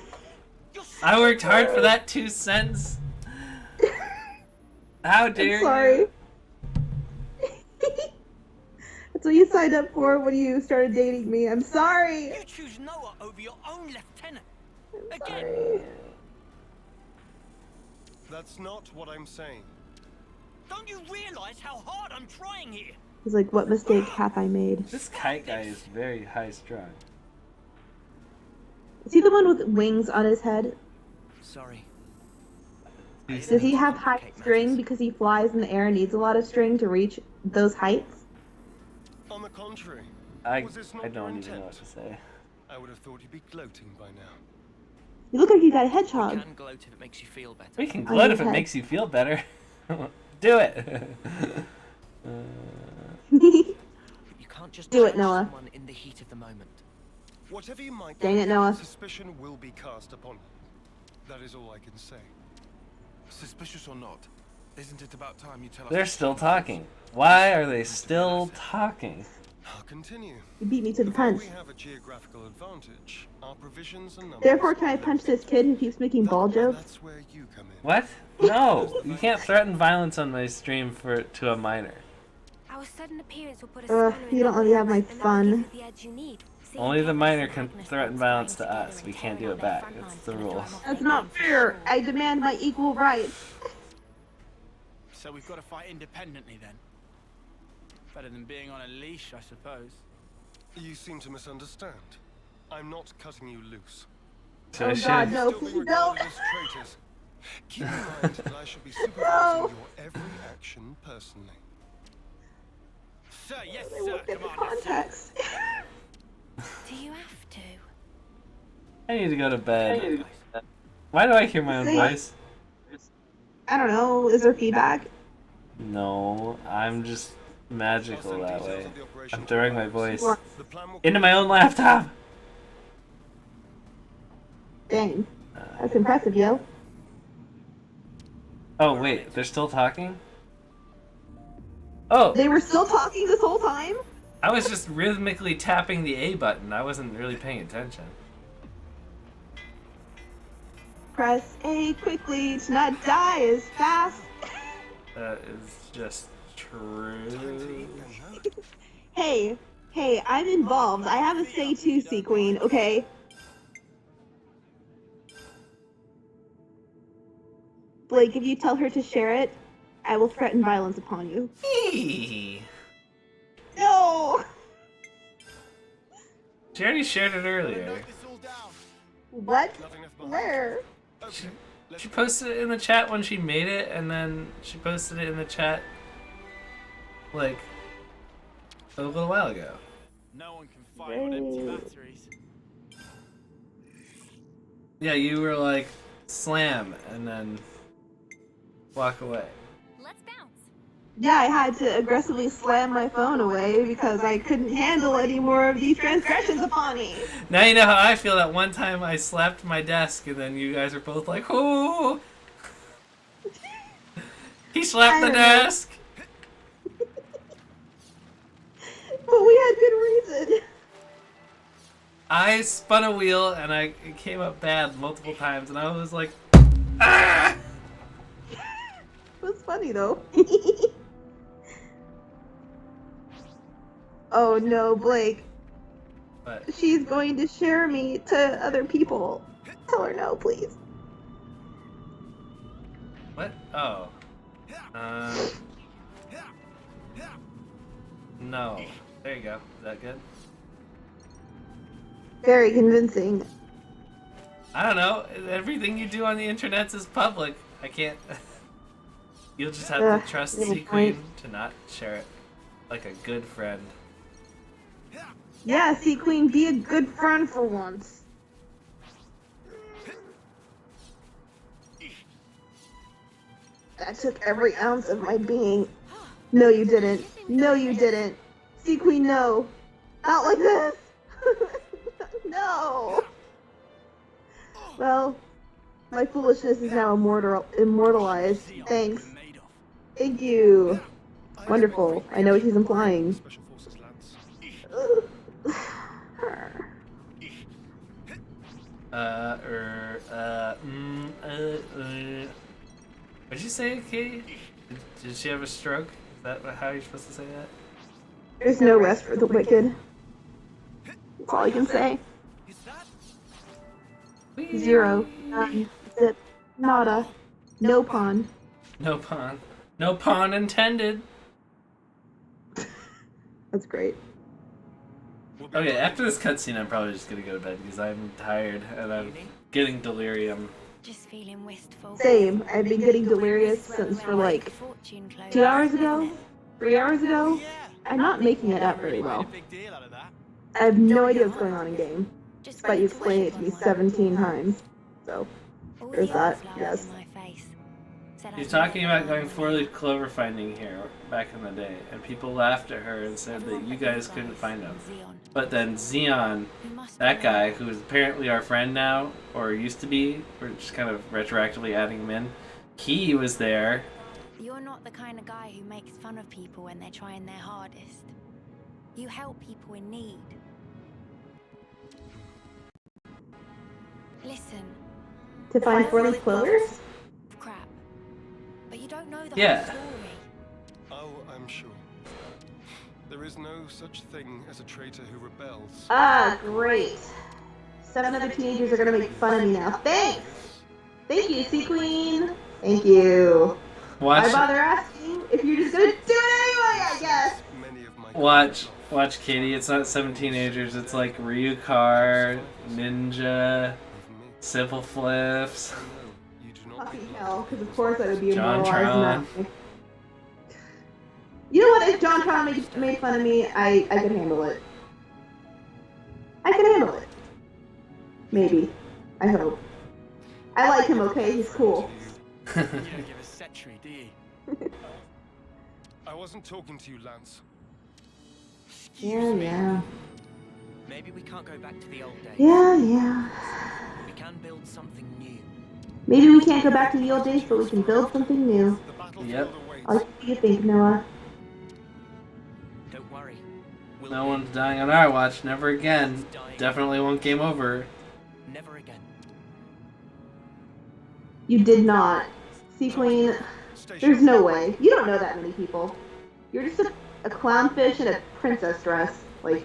I worked hard for that 2 cents. How dare I'm sorry. you? That's what you signed up for when you started dating me. I'm sorry. You choose Noah over your own lieutenant. Sorry. That's not what I'm saying. Don't you realize how hard I'm trying here? He's like, what mistake hath I made? This kite guy is very high strung. Is he the one with wings on his head? Sorry. Does he have high string because he flies in the air and needs a lot of string to reach those heights? On the contrary, I was this not don't your even know what intent? to say. I would have thought you'd be gloating by now. You look like you got a hedgehog. You can gloat if it makes you feel better. We can On gloat your if it head. makes you feel better. Do it. But you can't just Do it, judge Noah. someone in the heat of the moment. Whatever you might Dang do, it, Noah. suspicion will be cast upon you. That is all I can say. Suspicious or not, isn't it about time you tell us? They're still talking. Why are they still talking? I'll continue. You beat me to the Before punch. we have a geographical advantage, our provisions and numbers Therefore, can I are punch limited. this kid who keeps making ball jokes? That's where you come in. What? No, you can't threaten violence on my stream to a minor. Our sudden appearance will put a spanner in You don't the let me have my works, and that will give fun. you the edge you need. Seeing Only the Kevin minor and can Agnes threaten once violence to flying us. together We and can't do tearing it out their back. front It's lines the gonna rules. drive off That's the not game. fair. I demand my equal rights. So we've got to fight independently then. Better than being on a leash, I suppose. You seem to misunderstand. I'm not cutting you loose. So Oh I God, should. no, Still being please don't. regarded as traitors. Keep in mind that I shall be supervising No. your every action personally. Sir, yes, They sir, won't get the Commander. context. Do you have to? I need to go to bed. Why do I hear my own See? voice? I don't know. Is there feedback? No, I'm just I'll magical send that details way. of the operation I'm to throwing my Iris. voice The plan will into my own laptop. Dang. That's impressive, yo. Oh wait, they're still talking? Oh, They were still talking this whole time? I was just rhythmically tapping the A button. I wasn't really paying attention. Press A quickly to not die as fast. That is just true. Hey, I'm involved. I have a say too, Sea Queen, okay? Blake, if you tell her to share it, I will threaten violence upon you. Eee. No! She already shared it earlier. What? Nothing left behind. Where? Okay, She posted it in the chat when she made it, and then she posted it in the chat like a little while ago. No one can fight on empty batteries. Yeah, you were like slam and then walk away. Let's bounce. Yeah, I had to aggressively slam my phone away because I couldn't handle any more of these transgressions upon me. Now you know how I feel. That one time I slapped my desk, and then you guys are both like, "Ooh!" He slapped the I don't know. desk. But we had good reason. I spun a wheel, and it came up bad multiple times, and I was like, "Ah!" It was funny though. Oh no, Blake. But She's going to share me to other people. Tell her no, please. what? Oh. No. There you go. Is that good? Very convincing. I don't know. Everything you do on the internet is public. I can't. You'll just have to trust good Sea point. Queen to not share it, like a good friend. Yeah, Sea Queen, be a good friend for once. That took every ounce of my being. No, you didn't. No, you didn't. Sea Queen, no. Not like this. No. Well, my foolishness is now immortalized. Thanks. Thank you. Wonderful. I know what she's implying. Special Forces Lance. What'd you say, Katie? Did she have a stroke? Is that how you're supposed to say that? There's no rest for the wicked. That's all I can say. Zero. None. Zip. Nada. No pawn. No pawn. No pawn intended. That's great. Okay, after this cutscene, I'm probably just gonna go to bed because I'm tired and I'm getting delirium. Just feeling wistful. Same. I've been getting delirious since for like 2 hours ago, 3 hours ago. I'm not making it up very well. I have no idea what's going on in game, despite you explaining it to me 17 times. So, there's that, yes. You're talking about going four-leaf clover finding here back in the day, and people laughed at her and said that you guys couldn't find them. But then Xeon, that guy, who is apparently our friend now, or used to be, we're just kind of retroactively adding him in, he was there. You're not the kind of guy who makes fun of people when they're trying their hardest. You help people in need. Listen. To find four-leaf clovers? Crap. But you don't know the Yeah. whole story. Oh, I'm sure. There is no such thing as a traitor who rebels. Ah, great. 7 other teenagers are gonna make fun of me now. Thanks! Thank you, Sea Queen! Thank you. Watch. Why bother asking if you're just gonna do it anyway, I guess? Watch, Katie. It's not 7 teenagers. It's like Ryukar, Ninja, Simple Flips. Fucking hell, because of course I would be John immortalized in that. You know what? If John Tron made fun of me, I could handle it. I can handle it. Maybe. I hope. I like him, okay? He's cool. You don't give a setry, do you? I wasn't talking to you, Lance. Yeah. Maybe we can't go back to the old days. Yeah. We can build something new. Maybe we can't go back to the old days, but we can build something new. Yep. What do you think, Noah? Don't worry. No one's dying on our watch. Never again. Definitely won't game over. Never again. You did not. Sea Queen, there's no way. You don't know that many people. You're just a clownfish in a princess dress. Like,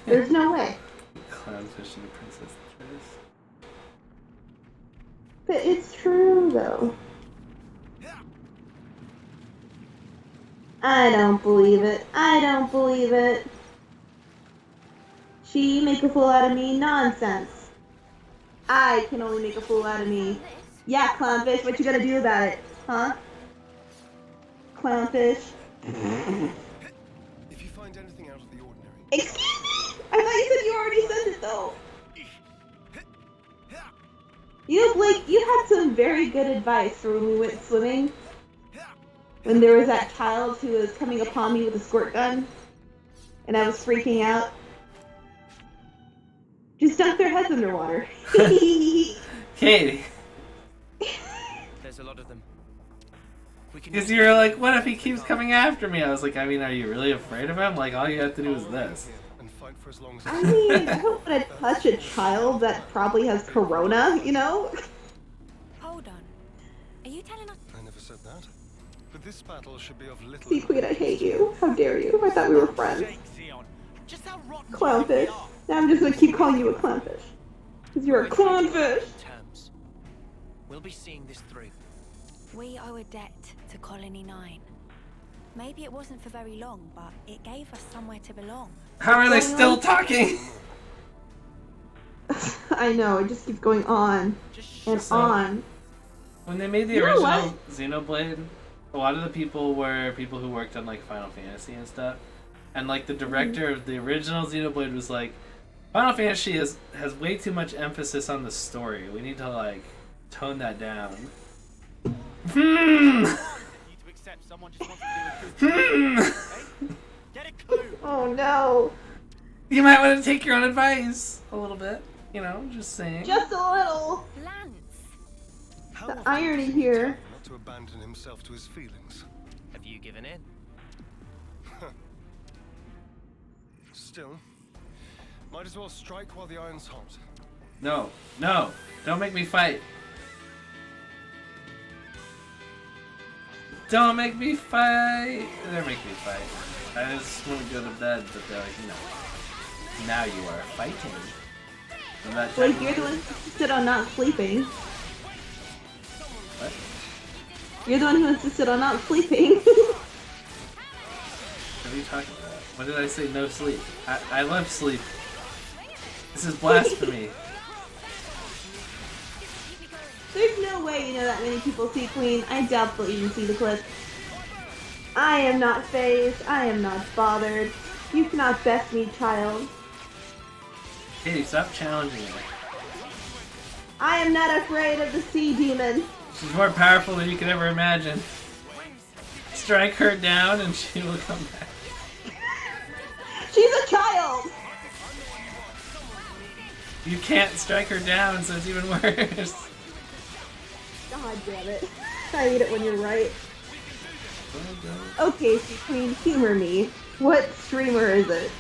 there's no way. Clownfish and a princess dress. But it's true, though. I don't believe it. I don't believe it. She make a fool out of me? Nonsense. I can only make a fool out of me. Yeah, clownfish, what you gonna do about it? Huh? Clownfish. If you find anything out of the ordinary. Excuse me! I thought you said you already said it, though. You know, Blake, you had some very good advice for when we went swimming. When there was that child who was coming upon me with a squirt gun. And I was freaking out. Just dunk their heads underwater. Katie. There's a lot of them. Because you were like, what if he keeps coming after me? I was like, I mean, are you really afraid of him? Like, all you have to do is this. I mean, I don't want to touch a child that probably has corona, you know? Hold on. Are you telling us? I never said that. But this battle should be of little. Sea Queen, I hate you. How dare you? I thought we were friends. Clownfish. Now I'm just gonna keep calling you a clownfish. Because you're a clownfish! Terms. We'll be seeing this through. We owe a debt to Colony 9. Maybe it wasn't for very long, but it gave us somewhere to belong. How are they still talking? I know, it just keeps going on and on. When they made the original Xenoblade, a lot of the people were people who worked on like Final Fantasy and stuff. And like the director of the original Xenoblade was like, Final Fantasy has way too much emphasis on the story. We need to like tone that down. Oh no. You might want to take your own advice a little bit. You know, just saying. Just a little. The irony here. Not to abandon himself to his feelings. Have you given in? Still, might as well strike while the iron's hot. No, don't make me fight. Don't make me fight. Don't make me fight. I just want to go to bed, but they're like, no. Now you are fighting. Like, you're the one who insisted on not sleeping. What? You're the one who insisted on not sleeping. What are you talking about? When did I say no sleep? I love sleep. This is blasphemy. There's no way you know that many people see Queen. I doubt they'll even see the clip. I am not fazed. I am not bothered. You cannot best me, child. Katie, stop challenging her. I am not afraid of the sea demon. She's more powerful than you could ever imagine. Strike her down and she will come back. She's a child! You can't strike her down, so it's even worse. God damn it. I hate it when you're right. Okay, Sea Queen, humor me. What streamer is it?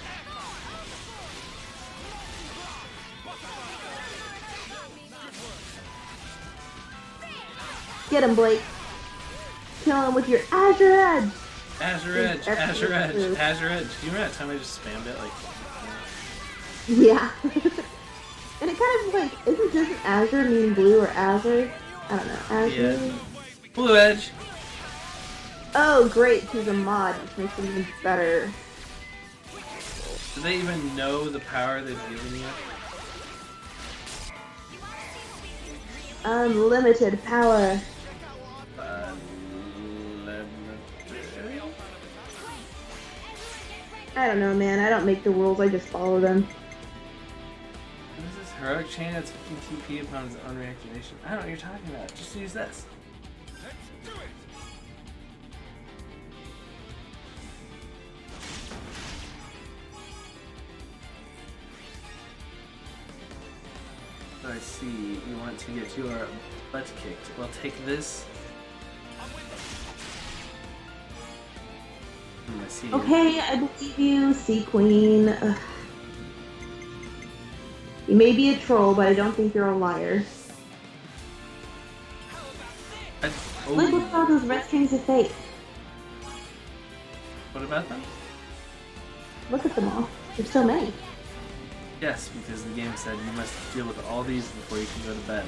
Get him, Blake. Kill him with your Azure Edge. Azure Edge, Azure Edge, Azure Edge. Do you remember that time I just spammed it like? Yeah. And it kind of like, doesn't Azure mean blue or Azure? I don't know. Azure. Yeah. Blue Edge. Oh, great. She's a mod, which makes it even better. Do they even know the power they've given you? Unlimited power. I don't know, man. I don't make the rules. I just follow them. What is this? Heroic chain that's 15 TP upon its own reactivation. I don't know what you're talking about. Just use this. I see. You want to get your butt kicked. Well, take this. I see. Okay, I believe you, Sea Queen. Ugh. You may be a troll, but I don't think you're a liar. Look at all those red strings of fate. What about them? Look at them all. There's so many. Yes, because the game said you must deal with all these before you can go to bed.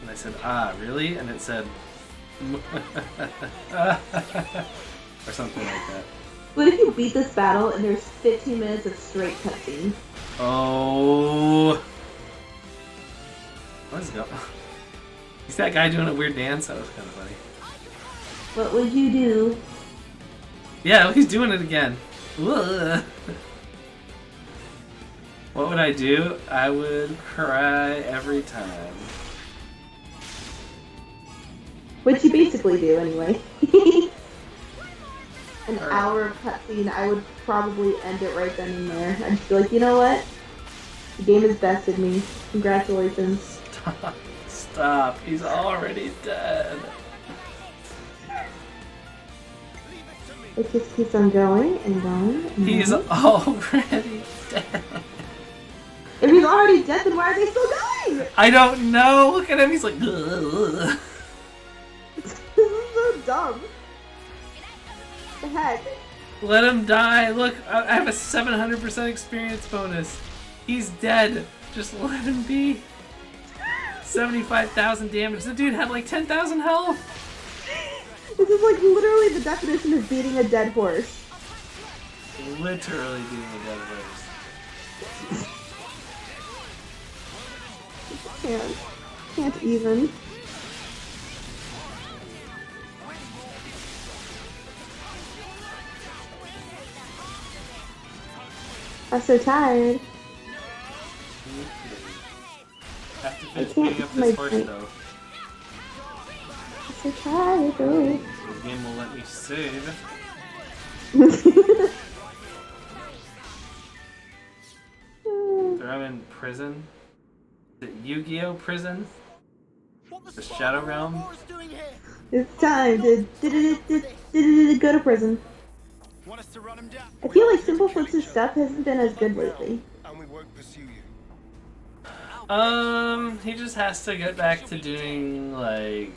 And I said, ah, really? And it said, or something like that. What if you beat this battle and there's 15 minutes of straight cutscene? Oh. Let's go. Is that guy doing a weird dance? That was kind of funny. What would you do? Yeah, he's doing it again. Ugh. What would I do? I would cry every time. Which you basically do anyway. An hour of cutscene, I would probably end it right then and there. I'd just be like, you know what? The game has bested me. Congratulations. Stop. Stop. He's already dead. It just keeps on going and going and He's going. already dead. If he's already dead, then why are they still going? I don't know. Look at him. He's like, ugh. This is so dumb. What the heck? Let him die. Look, I have a 700% experience bonus. He's dead. Just let him be. 75,000 damage. The dude had like 10,000 health. This is like literally the definition of beating a dead horse. Literally beating a dead horse. Can't even. I'm so tired. I have to finish beating up this horse though. I'm so tired though. The game will let me save. They're in prison. Is it Yu-Gi-Oh! Prison? The Shadow Realm? It's time to go to prison. I feel like Simple Flips' stuff hasn't been as good lately. He just has to get back to doing, like...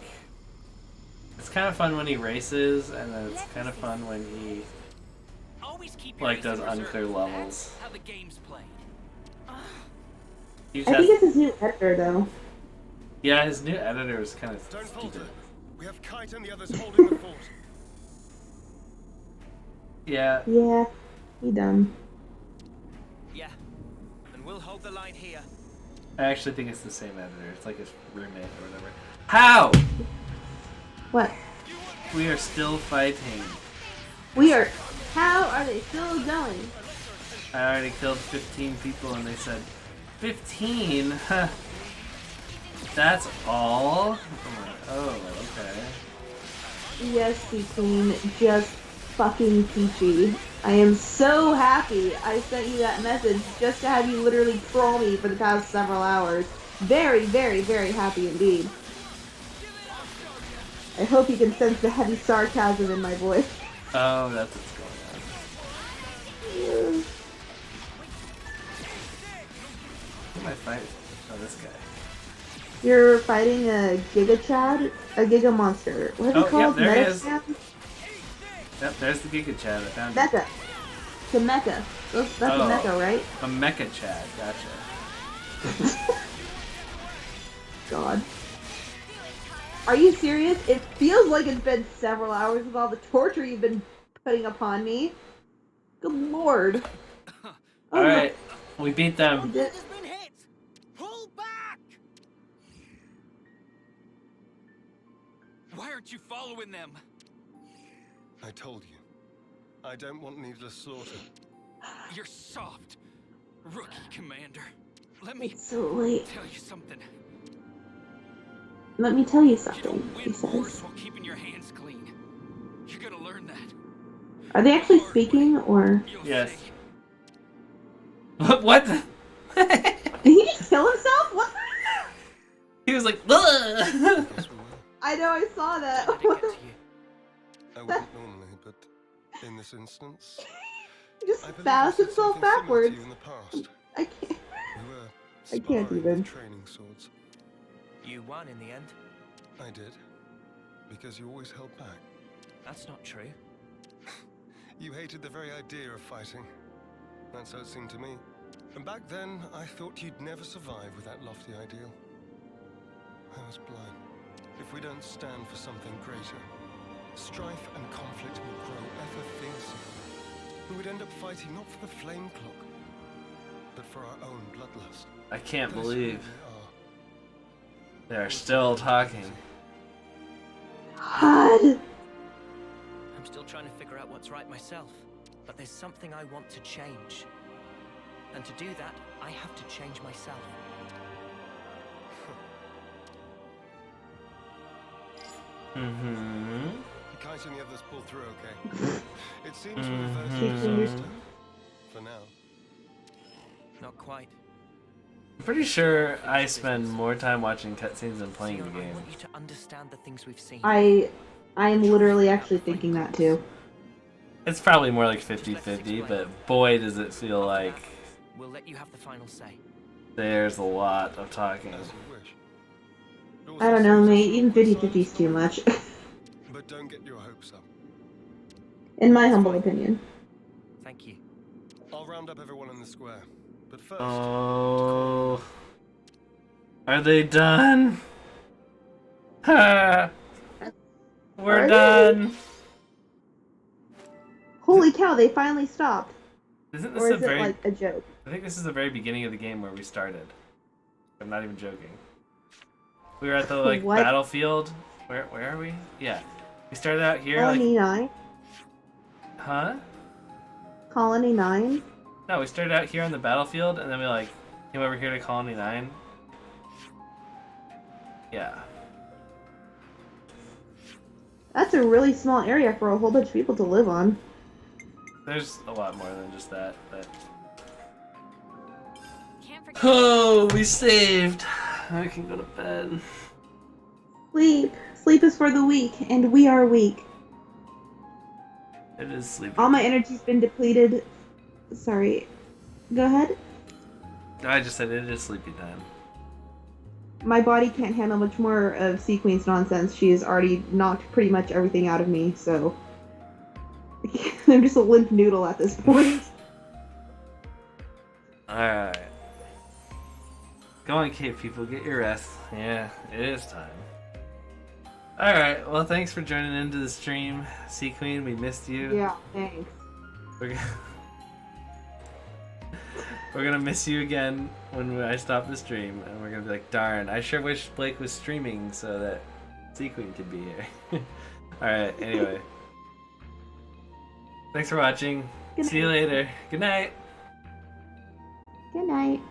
It's kind of fun when he races, and then it's kind of fun when he, like, does unclear levels. I think it's his new editor, though. Yeah, his new editor is kind of stupid. We have Kite and the others holding the fort. Yeah. Yeah, he done. Yeah. And we'll hold the line here. I actually think it's the same editor. It's like his roommate or whatever. How? What? We are still fighting. We are. How are they still going? I already killed 15 people and they said 15? Huh. That's all? Oh, okay. Yes, Sea Queen, just fucking peachy. I am so happy I sent you that message just to have you literally troll me for the past several hours. Very, very, very happy indeed. I hope you can sense the heavy sarcasm in my voice. Oh, that's what's going on. Who am I fighting? Oh, this guy. You're fighting a Giga Chad? A Giga Monster. What are they called? Yep, there he Meta is. Chad? Yep, there's the Giga Chad. I found Mecha. The Mecha. That's a Mecha, right? A Mecha Chad. Gotcha. God. Are you serious? It feels like it's been several hours with all the torture you've been putting upon me. Good lord. Alright, we beat them. Pull back! Why aren't you following them? I told you. I don't want needless slaughter. You're soft, rookie commander. Let me It's so late. tell you something. Let me tell you You something, don't he win says. wars while keeping your hands clean. You're gonna learn that. Are they actually speaking, or...? Yes. What the? Did he just kill himself? What? He was like, I know, I saw that. What the... I wouldn't normally, but in this instance, He just I believe bashed I said himself something similar to backwards. you in the past. I can't. We were I can't sparring even. with training swords. You won in the end. I did, because you always held back. That's not true. You hated the very idea of fighting. That's how it seemed to me. And back then, I thought you'd never survive with that lofty ideal. I was blind. If we don't stand for something greater, strife and conflict will grow ever fiercer. And we'd end up fighting not for the flame clock, but for our own bloodlust. I can't That's believe who we are. they're still talking. God. I'm still trying to figure out what's right myself, but there's something I want to change. And to do that, I have to change myself. Mm-hmm. Kite and the others pulled through okay. It seems we're reversing disaster. For now. Not quite. I'm pretty sure I spend more time watching cutscenes than playing the I game. want you to understand the things we've seen. I'm literally actually thinking that too. It's probably more like 50-50, but boy does it feel like We'll let you have the final say. there's a lot of talking. As you wish. I don't know, mate. Even 50-50 is too much. But don't get your hopes up. In my humble opinion. Thank you. I'll round up everyone in the square. But first, Oh, are they done? Ha! We're done. Holy cow, they finally stopped. Isn't this Or a is it very? like a joke? I think this is the very beginning of the game where we started. I'm not even joking. We were at the like What? battlefield. Where are we? Yeah, we started out here. Colony Like, 9? huh? Colony 9? No, we started out here on the battlefield, and then we like came over here to Colony 9. Yeah. That's a really small area for a whole bunch of people to live on. There's a lot more than just that, but. Can't forget Oh, we saved. I can go to bed. Sleep. Sleep is for the weak, and we are weak. It is sleepy. All my energy's been depleted. Sorry. Go ahead. I just said it is sleepy time. My body can't handle much more of Sea Queen's nonsense. She has already knocked pretty much everything out of me, so... I'm just a limp noodle at this point. Alright. Go on, cave people, get your rest. Yeah, it is time. Alright, well, thanks for joining into the stream, Sea Queen. We missed you. Yeah, thanks. We're gonna miss you again when I stop the stream, and we're gonna be like, darn, I sure wish Blake was streaming so that Sea Queen could be here. Alright, anyway. Thanks for watching. See you later. Good night. Good night.